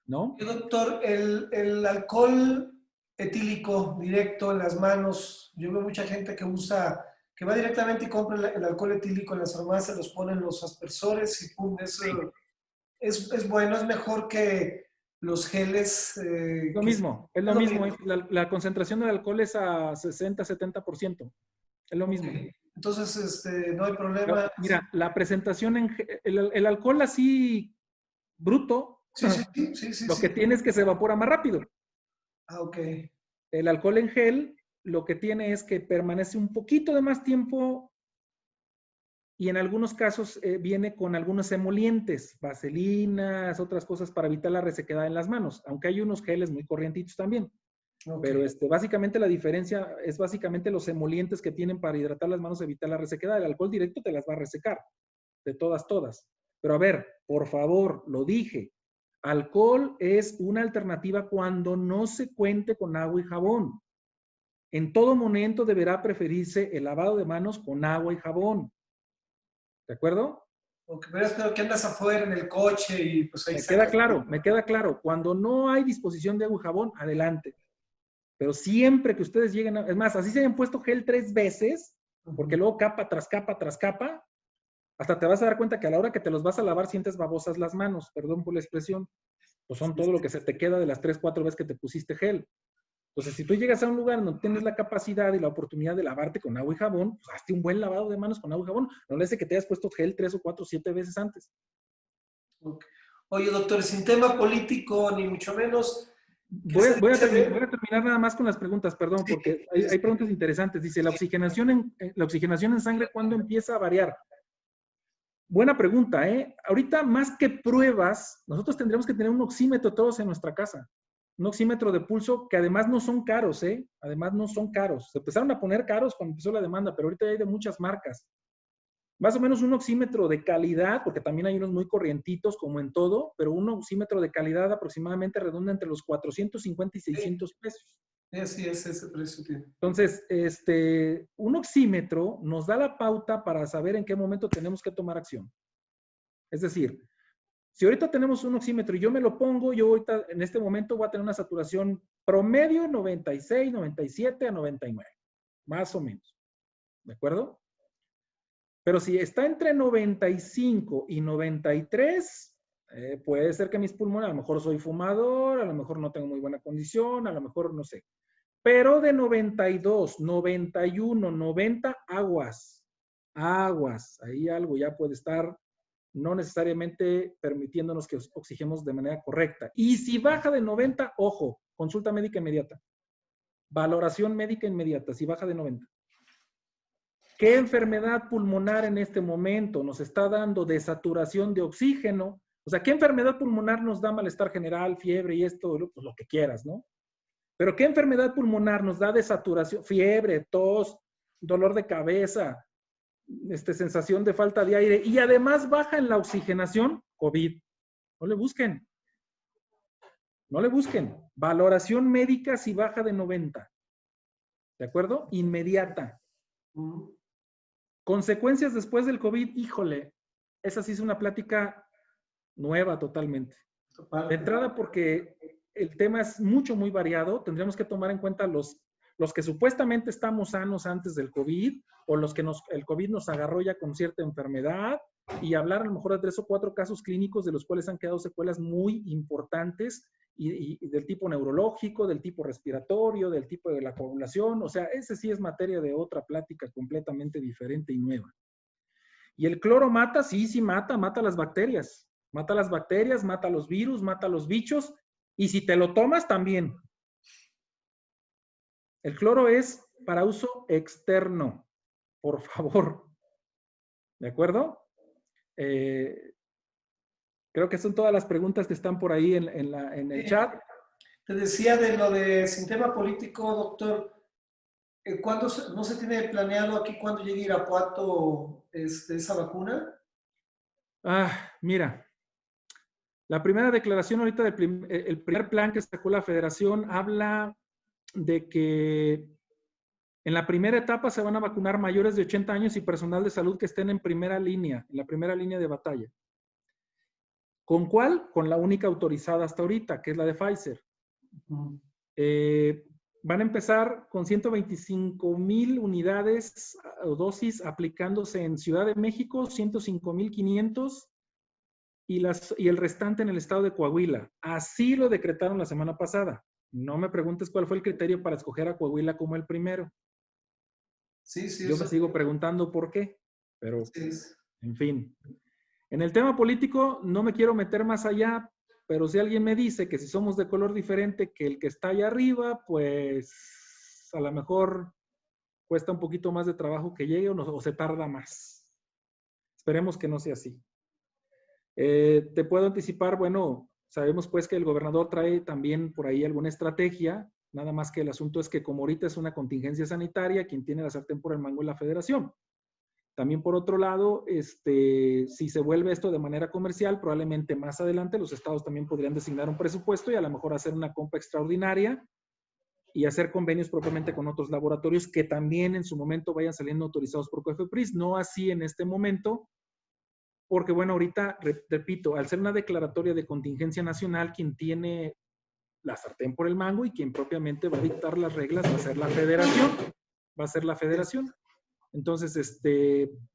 ¿no? Y doctor, el alcohol etílico directo en las manos, yo veo mucha gente que va directamente y compra el alcohol etílico en las farmacias, los ponen los aspersores y pum, eso Sí. es bueno, es mejor que los geles. Lo mismo, es lo mismo. La concentración del alcohol es a 60-70%. Es lo mismo. Okay. Entonces, no hay problema. Mira, la presentación el alcohol así bruto, Sí, sí, sí, sí, lo sí. que tiene es que se evapora más rápido. Ah, ok. El alcohol en gel lo que tiene es que permanece un poquito de más tiempo y en algunos casos viene con algunos emolientes, vaselinas, otras cosas para evitar la resequedad en las manos, aunque hay unos geles muy corrientitos también. Okay. Pero básicamente la diferencia es básicamente los emolientes que tienen para hidratar las manos, evitar la resequedad. El alcohol directo te las va a resecar, de todas. Pero a ver, por favor, lo dije, alcohol es una alternativa cuando no se cuente con agua y jabón. En todo momento deberá preferirse el lavado de manos con agua y jabón. ¿De acuerdo? Okay, pero que andas afuera en el coche y pues ahí Me queda claro. Cuando no hay disposición de agua y jabón, adelante. Pero siempre que ustedes lleguen es más, así se hayan puesto gel 3 veces, porque luego capa tras capa tras capa, hasta te vas a dar cuenta que a la hora que te los vas a lavar sientes babosas las manos, perdón por la expresión. Pues son todo lo que se te queda de las 3, 4 veces que te pusiste gel. Entonces, si tú llegas a un lugar donde tienes la capacidad y la oportunidad de lavarte con agua y jabón, pues hazte un buen lavado de manos con agua y jabón. No le hace que te hayas puesto gel 3 o 4, 7 veces antes. Okay. Oye, doctor, sin tema político, ni mucho menos. Voy a terminar nada más con las preguntas, perdón, porque hay preguntas interesantes. Dice, ¿la oxigenación en sangre cuándo empieza a variar? Buena pregunta, ¿eh? Ahorita, más que pruebas, nosotros tendríamos que tener un oxímetro todos en nuestra casa. Un oxímetro de pulso que además no son caros, ¿eh? Además no son caros. Se empezaron a poner caros cuando empezó la demanda, pero ahorita hay de muchas marcas. Más o menos un oxímetro de calidad, porque también hay unos muy corrientitos, como en todo, pero un oxímetro de calidad aproximadamente redonda entre los 450 y 600 pesos. Sí, ese precio tiene. Entonces, un oxímetro nos da la pauta para saber en qué momento tenemos que tomar acción. Es decir, si ahorita tenemos un oxímetro y yo me lo pongo, yo ahorita en este momento voy a tener una saturación promedio 96, 97 a 99, más o menos. ¿De acuerdo? Pero si está entre 95 y 93, puede ser que mis pulmones, a lo mejor soy fumador, a lo mejor no tengo muy buena condición, a lo mejor no sé. Pero de 92, 91, 90, aguas. Ahí algo ya puede estar no necesariamente permitiéndonos que oxigenemos de manera correcta. Y si baja de 90, ojo, consulta médica inmediata. Valoración médica inmediata, si baja de 90. ¿Qué enfermedad pulmonar en este momento nos está dando desaturación de oxígeno? O sea, ¿qué enfermedad pulmonar nos da malestar general, fiebre y esto? Pues lo que quieras, ¿no? Pero ¿qué enfermedad pulmonar nos da desaturación, fiebre, tos, dolor de cabeza, sensación de falta de aire y además baja en la oxigenación? COVID. No le busquen. No le busquen. Valoración médica si baja de 90. ¿De acuerdo? Inmediata. Consecuencias después del COVID, híjole, esa sí es una plática nueva totalmente. De entrada porque el tema es muy variado. Tendríamos que tomar en cuenta los que supuestamente estamos sanos antes del COVID o los que el COVID nos agarró ya con cierta enfermedad y hablar a lo mejor de 3 o 4 casos clínicos de los cuales han quedado secuelas muy importantes y del tipo neurológico, del tipo respiratorio, del tipo de la coagulación. O sea, ese sí es materia de otra plática completamente diferente y nueva. ¿Y el cloro mata? Sí, mata las bacterias. Mata las bacterias, mata los virus, mata los bichos. Y si te lo tomas, también. El cloro es para uso externo, por favor. ¿De acuerdo? Creo que son todas las preguntas que están por ahí en el chat. Te decía de lo de sistema político, doctor. ¿Cuándo no se tiene planeado aquí cuándo llegue Irapuato esa vacuna? Mira, la primera declaración ahorita, el primer plan que sacó la federación habla de que en la primera etapa se van a vacunar mayores de 80 años y personal de salud que estén en primera línea, en la primera línea de batalla. ¿Con cuál? Con la única autorizada hasta ahorita, que es la de Pfizer. Van a empezar con 125,000 unidades o dosis aplicándose en Ciudad de México, 105,500 y el restante en el estado de Coahuila. Así lo decretaron la semana pasada. No me preguntes cuál fue el criterio para escoger a Coahuila como el primero. Sí, Yo me sigo preguntando por qué, pero sí. En fin. En el tema político no me quiero meter más allá, pero si alguien me dice que si somos de color diferente que el que está allá arriba, pues a lo mejor cuesta un poquito más de trabajo que llegue o se tarda más. Esperemos que no sea así. Te puedo anticipar, bueno, sabemos pues que el gobernador trae también por ahí alguna estrategia, nada más que el asunto es que como ahorita es una contingencia sanitaria, quien tiene la sartén por el mango es la federación. También por otro lado, si se vuelve esto de manera comercial, probablemente más adelante los estados también podrían designar un presupuesto y a lo mejor hacer una compra extraordinaria y hacer convenios propiamente con otros laboratorios que también en su momento vayan saliendo autorizados por COFEPRIS. No así en este momento, porque bueno, ahorita, repito, al ser una declaratoria de contingencia nacional, quien tiene la sartén por el mango y quien propiamente va a dictar las reglas va a ser la federación. Va a ser la federación. Entonces,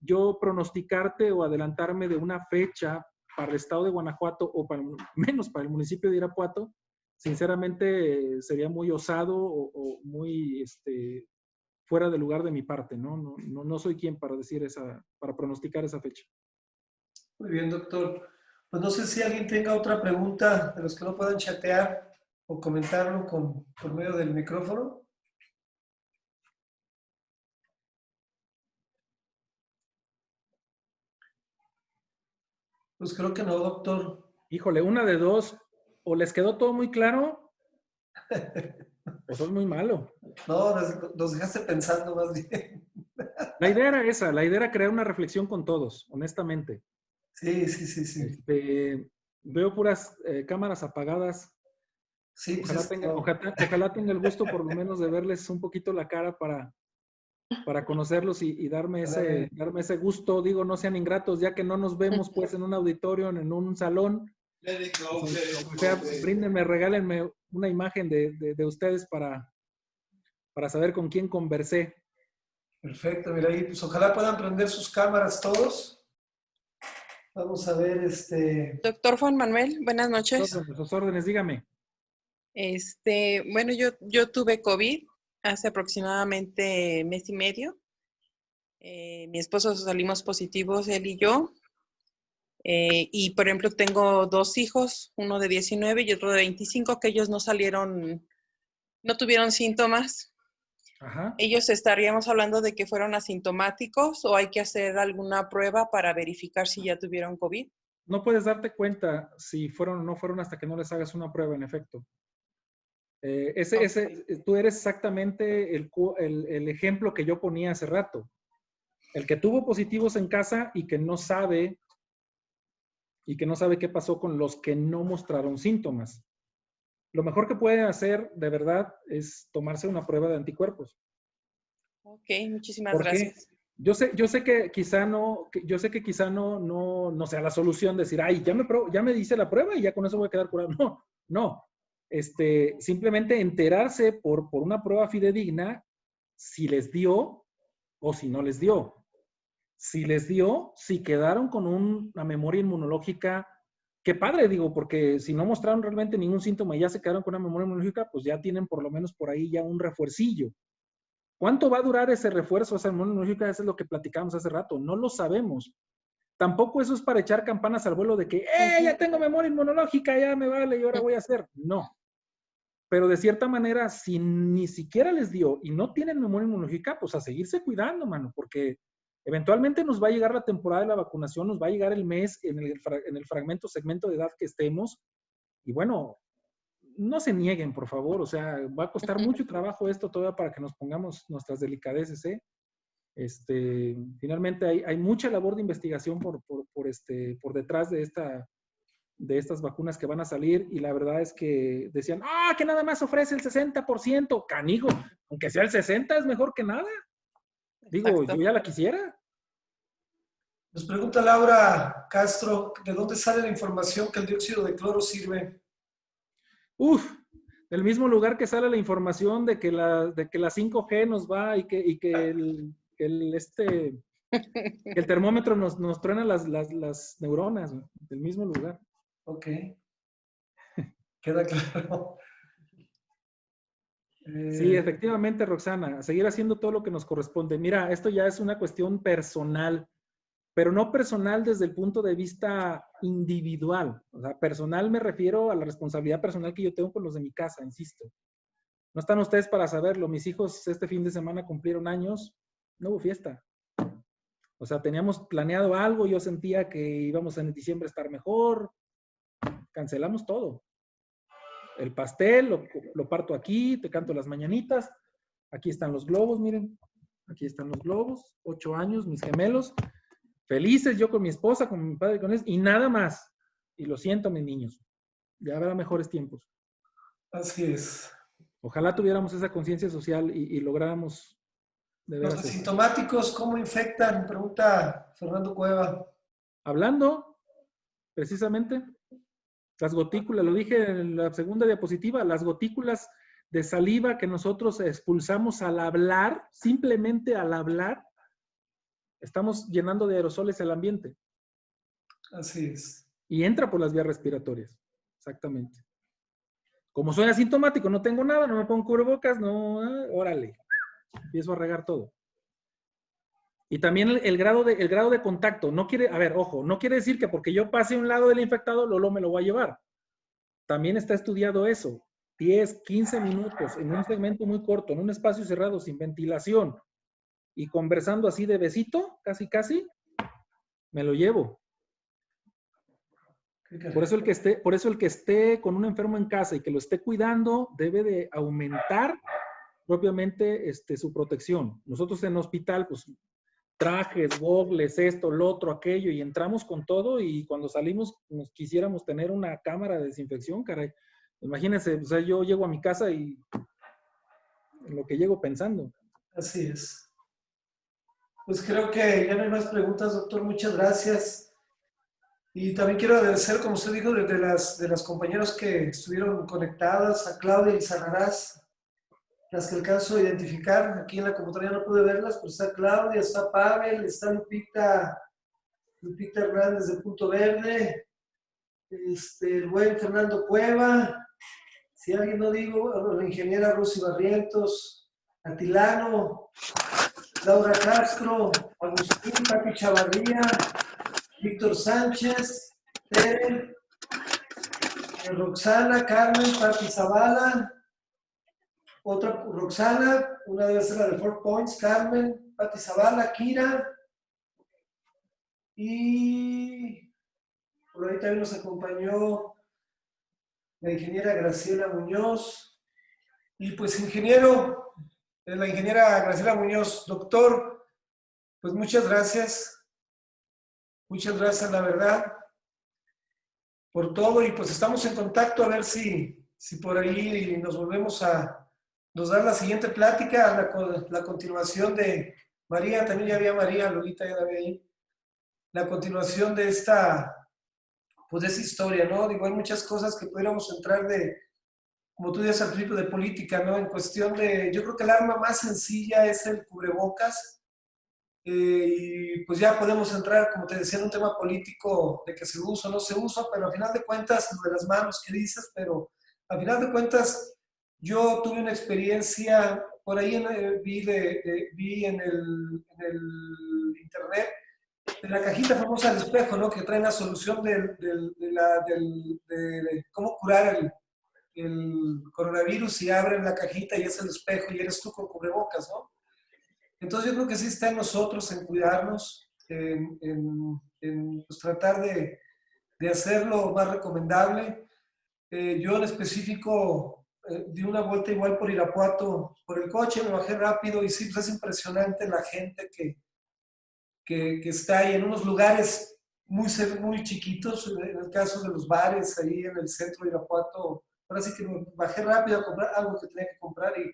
yo pronosticarte o adelantarme de una fecha para el estado de Guanajuato o menos para el municipio de Irapuato, sinceramente sería muy osado o muy fuera de lugar de mi parte, ¿no? No soy quien para decir para pronosticar esa fecha. Muy bien, doctor. Pues no sé si alguien tenga otra pregunta de los que no puedan chatear o comentarlo por medio del micrófono. Pues creo que no, doctor. Híjole, una de dos. O les quedó todo muy claro o sos muy malo. No, nos dejaste pensando más bien. La idea era esa, la idea era crear una reflexión con todos, honestamente. Sí. Veo puras cámaras apagadas. Sí, ojalá tenga el gusto por lo menos de verles un poquito la cara para conocerlos y darme ese gusto. Digo, no sean ingratos, ya que no nos vemos pues en un auditorio, en un salón. O sea, bríndenme, regálenme una imagen de ustedes para saber con quién conversé. Perfecto, mira ahí, pues ojalá puedan prender sus cámaras todos. Vamos a ver, Doctor Juan Manuel, buenas noches. Sus órdenes, dígame. Bueno, yo tuve COVID hace aproximadamente mes y medio. Mi esposo salimos positivos, él y yo. Y, por ejemplo, tengo 2 hijos, uno de 19 y otro de 25, que ellos no salieron no tuvieron síntomas, Ajá. ¿ellos estaríamos hablando de que fueron asintomáticos o hay que hacer alguna prueba para verificar si ya tuvieron COVID? No puedes darte cuenta si fueron o no fueron hasta que no les hagas una prueba, en efecto. Tú eres exactamente el ejemplo que yo ponía hace rato. El que tuvo positivos en casa y que no sabe qué pasó con los que no mostraron síntomas. Lo mejor que puede hacer, de verdad, es tomarse una prueba de anticuerpos. Ok, muchísimas Porque gracias. yo sé que quizá no sea la solución decir, ay, ya me hice la prueba y ya con eso voy a quedar curado. No. Simplemente enterarse por una prueba fidedigna si les dio o si no les dio. Si les dio, si quedaron con una memoria inmunológica, qué padre, digo, porque si no mostraron realmente ningún síntoma y ya se quedaron con una memoria inmunológica, pues ya tienen por lo menos por ahí ya un refuercillo. ¿Cuánto va a durar ese refuerzo, esa memoria inmunológica? Eso es lo que platicamos hace rato. No lo sabemos. Tampoco eso es para echar campanas al vuelo de que, ya tengo memoria inmunológica, ya me vale y ahora voy a hacer. No. Pero de cierta manera, si ni siquiera les dio y no tienen memoria inmunológica, pues a seguirse cuidando, mano, porque eventualmente nos va a llegar la temporada de la vacunación, nos va a llegar el mes en el segmento de edad que estemos. Y bueno, no se nieguen, por favor. O sea, va a costar mucho trabajo esto todavía para que nos pongamos nuestras delicadeces, ¿eh? Finalmente hay mucha labor de investigación por detrás de estas vacunas que van a salir, y la verdad es que decían, que nada más ofrece el 60%. Canijo, aunque sea el 60% es mejor que nada. Digo, Exacto. yo ya la quisiera. Nos pregunta Laura Castro, ¿de dónde sale la información que el dióxido de cloro sirve? Del mismo lugar que sale la información de que la 5G nos va y que el termómetro nos truena las neuronas, del mismo lugar. Ok. Queda claro. Sí, efectivamente, Roxana, a seguir haciendo todo lo que nos corresponde. Mira, esto ya es una cuestión personal, pero no personal desde el punto de vista individual. O sea, personal me refiero a la responsabilidad personal que yo tengo con los de mi casa, insisto. No están ustedes para saberlo. Mis hijos este fin de semana cumplieron años, no hubo fiesta. O sea, teníamos planeado algo, yo sentía que íbamos en diciembre a estar mejor, cancelamos todo. El pastel lo parto aquí, te canto las mañanitas, aquí están los globos, miren, aquí están los globos, 8 años, mis gemelos, felices, yo con mi esposa, con mi padre, con ellos, y nada más. Y lo siento, mis niños, ya habrá mejores tiempos. Así es. Ojalá tuviéramos esa conciencia social y lográramos de veras Los eso. asintomáticos, ¿cómo infectan? Pregunta Fernando Cueva. Hablando, precisamente, las gotículas, lo dije en la segunda diapositiva, las gotículas de saliva que nosotros expulsamos al hablar, simplemente al hablar, estamos llenando de aerosoles el ambiente. Así es. Y entra por las vías respiratorias, exactamente. Como soy asintomático, no tengo nada, no me pongo cubrebocas, no, órale, empiezo a regar todo. Y también el grado de contacto, no quiere decir que porque yo pase a un lado del infectado, Lolo me lo voy a llevar. También está estudiado eso. 10, 15 minutos en un segmento muy corto, en un espacio cerrado, sin ventilación, y conversando así de besito, casi, me lo llevo. Por eso el que esté con un enfermo en casa y que lo esté cuidando, debe de aumentar propiamente su protección. Nosotros en el hospital, pues, trajes, gogles, esto, lo otro, aquello, y entramos con todo, y cuando salimos nos quisiéramos tener una cámara de desinfección, caray. Imagínense, o sea, yo llego a mi casa y en lo que llego pensando. Así es. Pues creo que ya no hay más preguntas, doctor. Muchas gracias. Y también quiero agradecer, como usted dijo, de las compañeras que estuvieron conectadas, a Claudia y Sarrarás, las que alcanzo a identificar. Aquí en la computadora no pude verlas, pero está Claudia, está Pavel, está Lupita Hernández de Punto Verde, el buen Fernando Cueva, si alguien no digo, la ingeniera Rosy Barrientos, Atilano, Laura Castro, Agustín, Papi Chavarría, Víctor Sánchez, Tere, Roxana, Carmen, Papi Zavala, otra Roxana, una debe ser la de 4 Points, Carmen, Pati Zavala, Kira, y por ahí también nos acompañó la ingeniera Graciela Muñoz. Y pues ingeniero, la ingeniera Graciela Muñoz, doctor, pues muchas gracias la verdad, por todo, y pues estamos en contacto a ver si por ahí nos da la siguiente plática, la continuación de María, también ya había María, Lolita ya la había ahí, la continuación de pues de esa historia, ¿no? Digo, hay muchas cosas que pudiéramos entrar como tú dices al principio, de política, ¿no? En cuestión yo creo que el arma más sencilla es el cubrebocas, y pues ya podemos entrar, como te decía, en un tema político de que se usa o no se usa, pero al final de cuentas, lo de las manos que dices, pero al final de cuentas, yo tuve una experiencia, por ahí vi en el internet, de la cajita famosa del espejo, ¿no? Que trae la solución de cómo curar el coronavirus, y abren la cajita y es el espejo y eres tú con cubrebocas, ¿no? Entonces yo creo que sí está en nosotros, en cuidarnos, en pues, tratar de hacerlo más recomendable. Yo en específico di una vuelta igual por Irapuato, por el coche, me bajé rápido y sí, pues es impresionante la gente que está ahí en unos lugares muy chiquitos, en el caso de los bares, ahí en el centro de Irapuato. Ahora sí que me bajé rápido a comprar algo que tenía que comprar y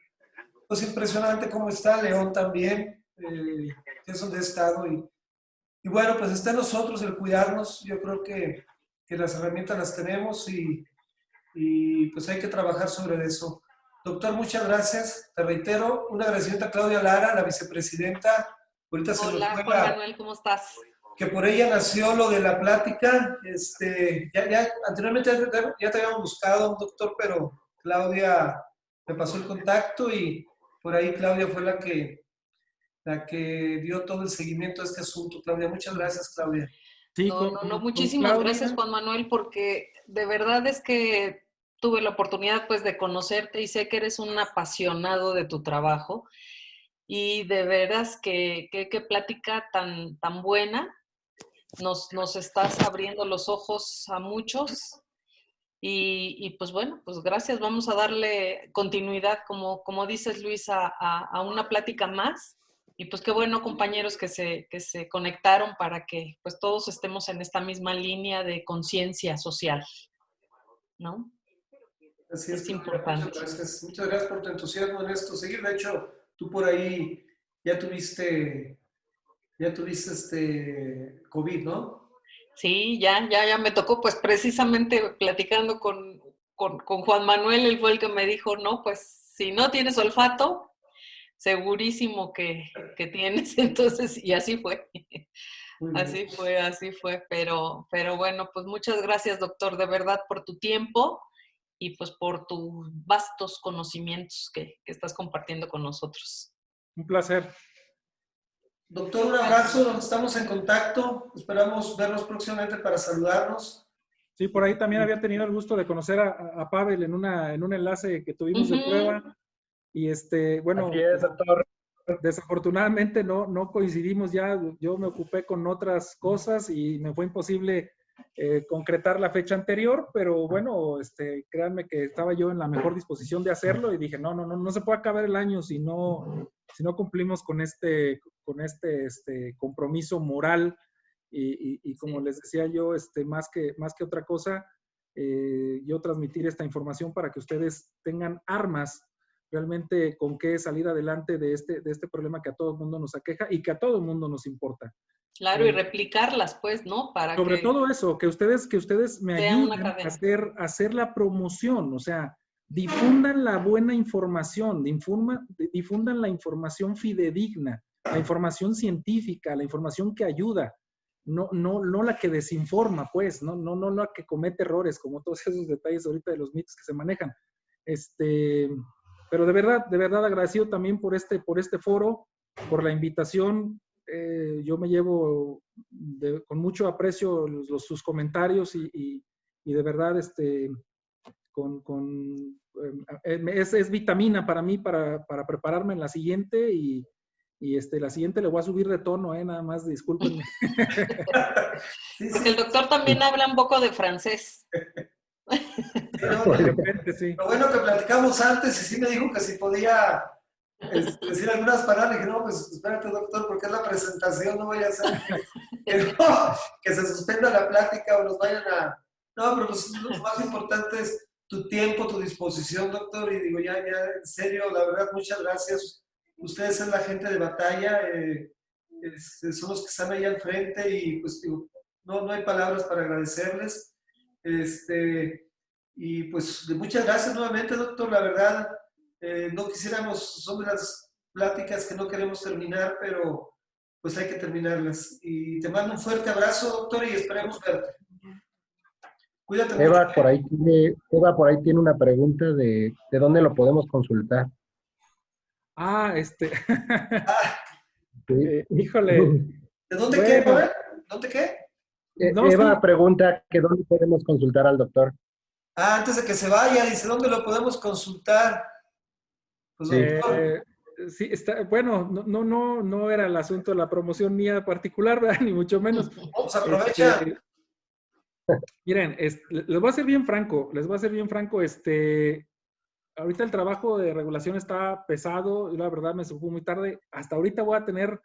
pues impresionante cómo está. León también, que es donde he estado. Y bueno, pues está en nosotros el cuidarnos. Yo creo que las herramientas las tenemos y pues hay que trabajar sobre eso. Doctor, muchas gracias. Te reitero, un agradecimiento a Claudia Lara, la vicepresidenta. Ahorita se nos Hola, fue Juan Manuel, ¿cómo estás? que por ella nació lo de la plática. Anteriormente ya te habíamos buscado, doctor, pero Claudia me pasó el contacto y por ahí Claudia fue la que dio todo el seguimiento a este asunto. Claudia, muchas gracias, Claudia. Sí, No, con muchísimas Claudia. gracias, Juan Manuel, porque de verdad es que tuve la oportunidad pues de conocerte y sé que eres un apasionado de tu trabajo y de veras que plática tan buena. Nos estás abriendo los ojos a muchos y pues bueno, pues gracias. Vamos a darle continuidad, como dices, Luis, a una plática más. Y pues qué bueno, compañeros, que se conectaron para que pues todos estemos en esta misma línea de conciencia social, ¿no? Así Es Claudia, importante. muchas gracias. Muchas gracias por tu entusiasmo en esto. Seguir, de hecho, tú por ahí ya tuviste COVID, ¿no? Sí, ya me tocó, pues precisamente platicando con Juan Manuel, él fue el que me dijo, no, pues si no tienes olfato, segurísimo que tienes. Entonces, y así fue. Muy bien. Así fue. Pero bueno, pues muchas gracias, doctor, de verdad, por tu tiempo y pues por tus vastos conocimientos que estás compartiendo con nosotros. Un placer. Doctor, un abrazo, estamos en contacto, esperamos vernos próximamente para saludarnos. Sí, por ahí también había tenido el gusto de conocer a Pavel en un enlace que tuvimos de prueba. Y bueno, así es, doctor. Desafortunadamente no coincidimos ya. Yo me ocupé con otras cosas y me fue imposible concretar la fecha anterior, pero bueno, créanme que estaba yo en la mejor disposición de hacerlo y dije, no se puede acabar el año si no cumplimos con este compromiso moral y como les decía yo, más que otra cosa, yo transmitir esta información para que ustedes tengan armas realmente con qué salir adelante de este problema que a todo el mundo nos aqueja y que a todo el mundo nos importa. Claro, y replicarlas, pues, ¿no? Para sobre que todo eso, que ustedes me ayuden a hacer la promoción, o sea, difundan la buena información, difundan la información fidedigna, la información científica, la información que ayuda, no la que desinforma, pues, no la que comete errores, como todos esos detalles ahorita de los mitos que se manejan. Pero de verdad agradecido también por este foro, por la invitación. Yo me llevo con mucho aprecio sus comentarios y de verdad, es vitamina para mí para prepararme en la siguiente y la siguiente le voy a subir de tono, nada más discúlpenme. Sí, Porque el doctor también habla un poco de francés. De repente, sí. Lo bueno que platicamos antes y sí me dijo que si podía decir algunas palabras. Dije, no, pues espérate, doctor, porque es la presentación, no vaya a ser que se suspenda la plática o nos vayan a... No, pero lo más importante es tu tiempo, tu disposición, doctor, y digo, ya, en serio, la verdad, muchas gracias. Ustedes son la gente de batalla, son los que están ahí al frente y pues digo, no hay palabras para agradecerles. Y pues muchas gracias nuevamente, doctor, la verdad, no quisiéramos, son de las pláticas que no queremos terminar, pero pues hay que terminarlas. Y te mando un fuerte abrazo, doctor, y esperemos verte. Cuídate mucho. Eva por ahí tiene una pregunta de dónde lo podemos consultar. Sí. Híjole. ¿De dónde Bueno. qué, Robert? ¿Dónde qué? No, Eva sí. pregunta que dónde podemos consultar al doctor. Antes de que se vaya, dice, ¿dónde lo podemos consultar? Pues, doctor. Sí, bueno, no era el asunto de la promoción mía particular, ¿verdad? Ni mucho menos. Vamos, aprovecha. Miren, les voy a ser bien franco, ahorita el trabajo de regulación está pesado, y la verdad me supo muy tarde. Hasta ahorita voy a tener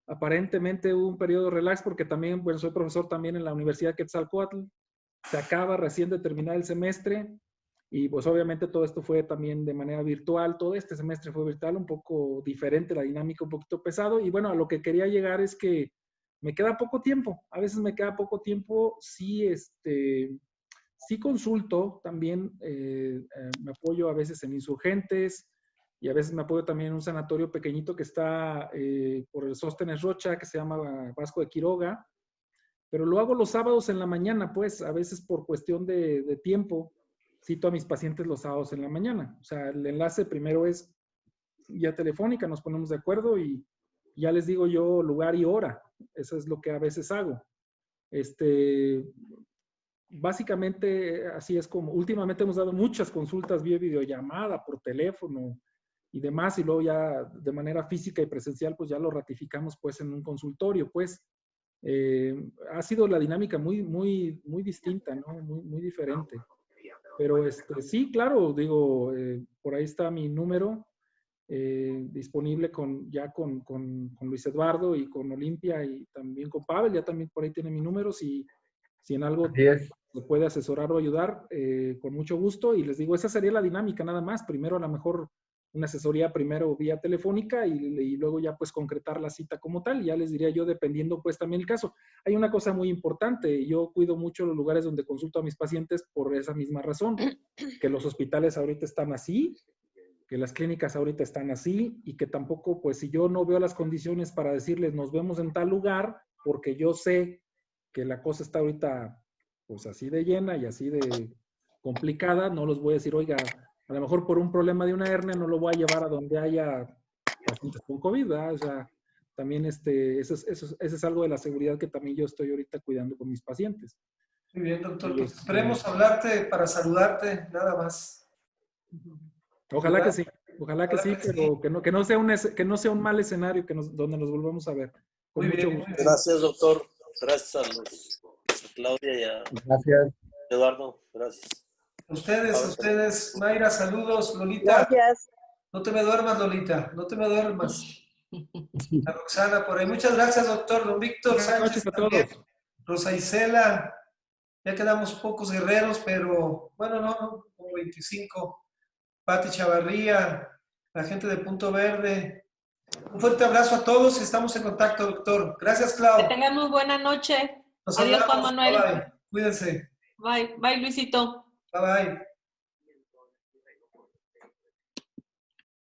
aparentemente un periodo relax porque también, bueno, soy profesor también en la Universidad Quetzalcóatl. Se acaba recién de terminar el semestre y pues obviamente todo esto fue también de manera virtual. Todo este semestre fue virtual, un poco diferente, la dinámica un poquito pesado. Y bueno, a lo que quería llegar es que me queda poco tiempo. A veces me queda poco tiempo. Sí, sí consulto también, me apoyo a veces en insurgentes y a veces me apoyo también en un sanatorio pequeñito que está por el Sóstenes Rocha, que se llama Vasco de Quiroga, pero lo hago los sábados en la mañana, pues a veces por cuestión de tiempo, cito a mis pacientes los sábados en la mañana. O sea, el enlace primero es vía telefónica, nos ponemos de acuerdo y ya les digo yo lugar y hora. Eso es lo que a veces hago. Básicamente así es como últimamente hemos dado muchas consultas vía videollamada, por teléfono y demás, y luego ya de manera física y presencial pues ya lo ratificamos pues en un consultorio. Pues ha sido la dinámica muy distinta, ¿no? Muy diferente. Pero sí, claro, digo, por ahí está mi número disponible con Luis Eduardo y con Olimpia y también con Pavel, ya también por ahí tiene mi número. Si en algo se puede asesorar o ayudar, con mucho gusto. Y les digo, esa sería la dinámica nada más. Primero a lo mejor una asesoría primero vía telefónica y luego ya pues concretar la cita como tal. Y ya les diría yo, dependiendo pues también el caso. Hay una cosa muy importante. Yo cuido mucho los lugares donde consulto a mis pacientes por esa misma razón. Que los hospitales ahorita están así, que las clínicas ahorita están así y que tampoco, pues si yo no veo las condiciones para decirles nos vemos en tal lugar, porque yo sé que la cosa está ahorita pues así de llena y así de complicada, no los voy a decir, oiga, a lo mejor por un problema de una hernia no lo voy a llevar a donde haya pacientes con COVID, ¿verdad? O sea, también eso es algo de la seguridad que también yo estoy ahorita cuidando con mis pacientes. Muy bien, doctor. Pues esperemos hablarte para saludarte, nada más. Ojalá que sí, pero que no sea un mal escenario donde nos volvamos a ver. Con mucho gusto. Gracias, doctor. Gracias a Claudia y a Eduardo. Gracias. A ustedes, Mayra, saludos, Lolita. Gracias. No te me duermas, Lolita, no te me duermas. A Roxana por ahí. Muchas gracias, doctor. Don Víctor Buenas Sánchez noches a también. todos. Rosa Isela. Ya quedamos pocos guerreros, pero bueno, no, como 25. Pati Chavarría, la gente de Punto Verde. Un fuerte abrazo a todos y estamos en contacto, doctor. Gracias, Clau. Que tengan muy buena noche. Nos Adiós, hablamos. Juan Manuel. Bye. Cuídense. Bye, Luisito. Bye, bye.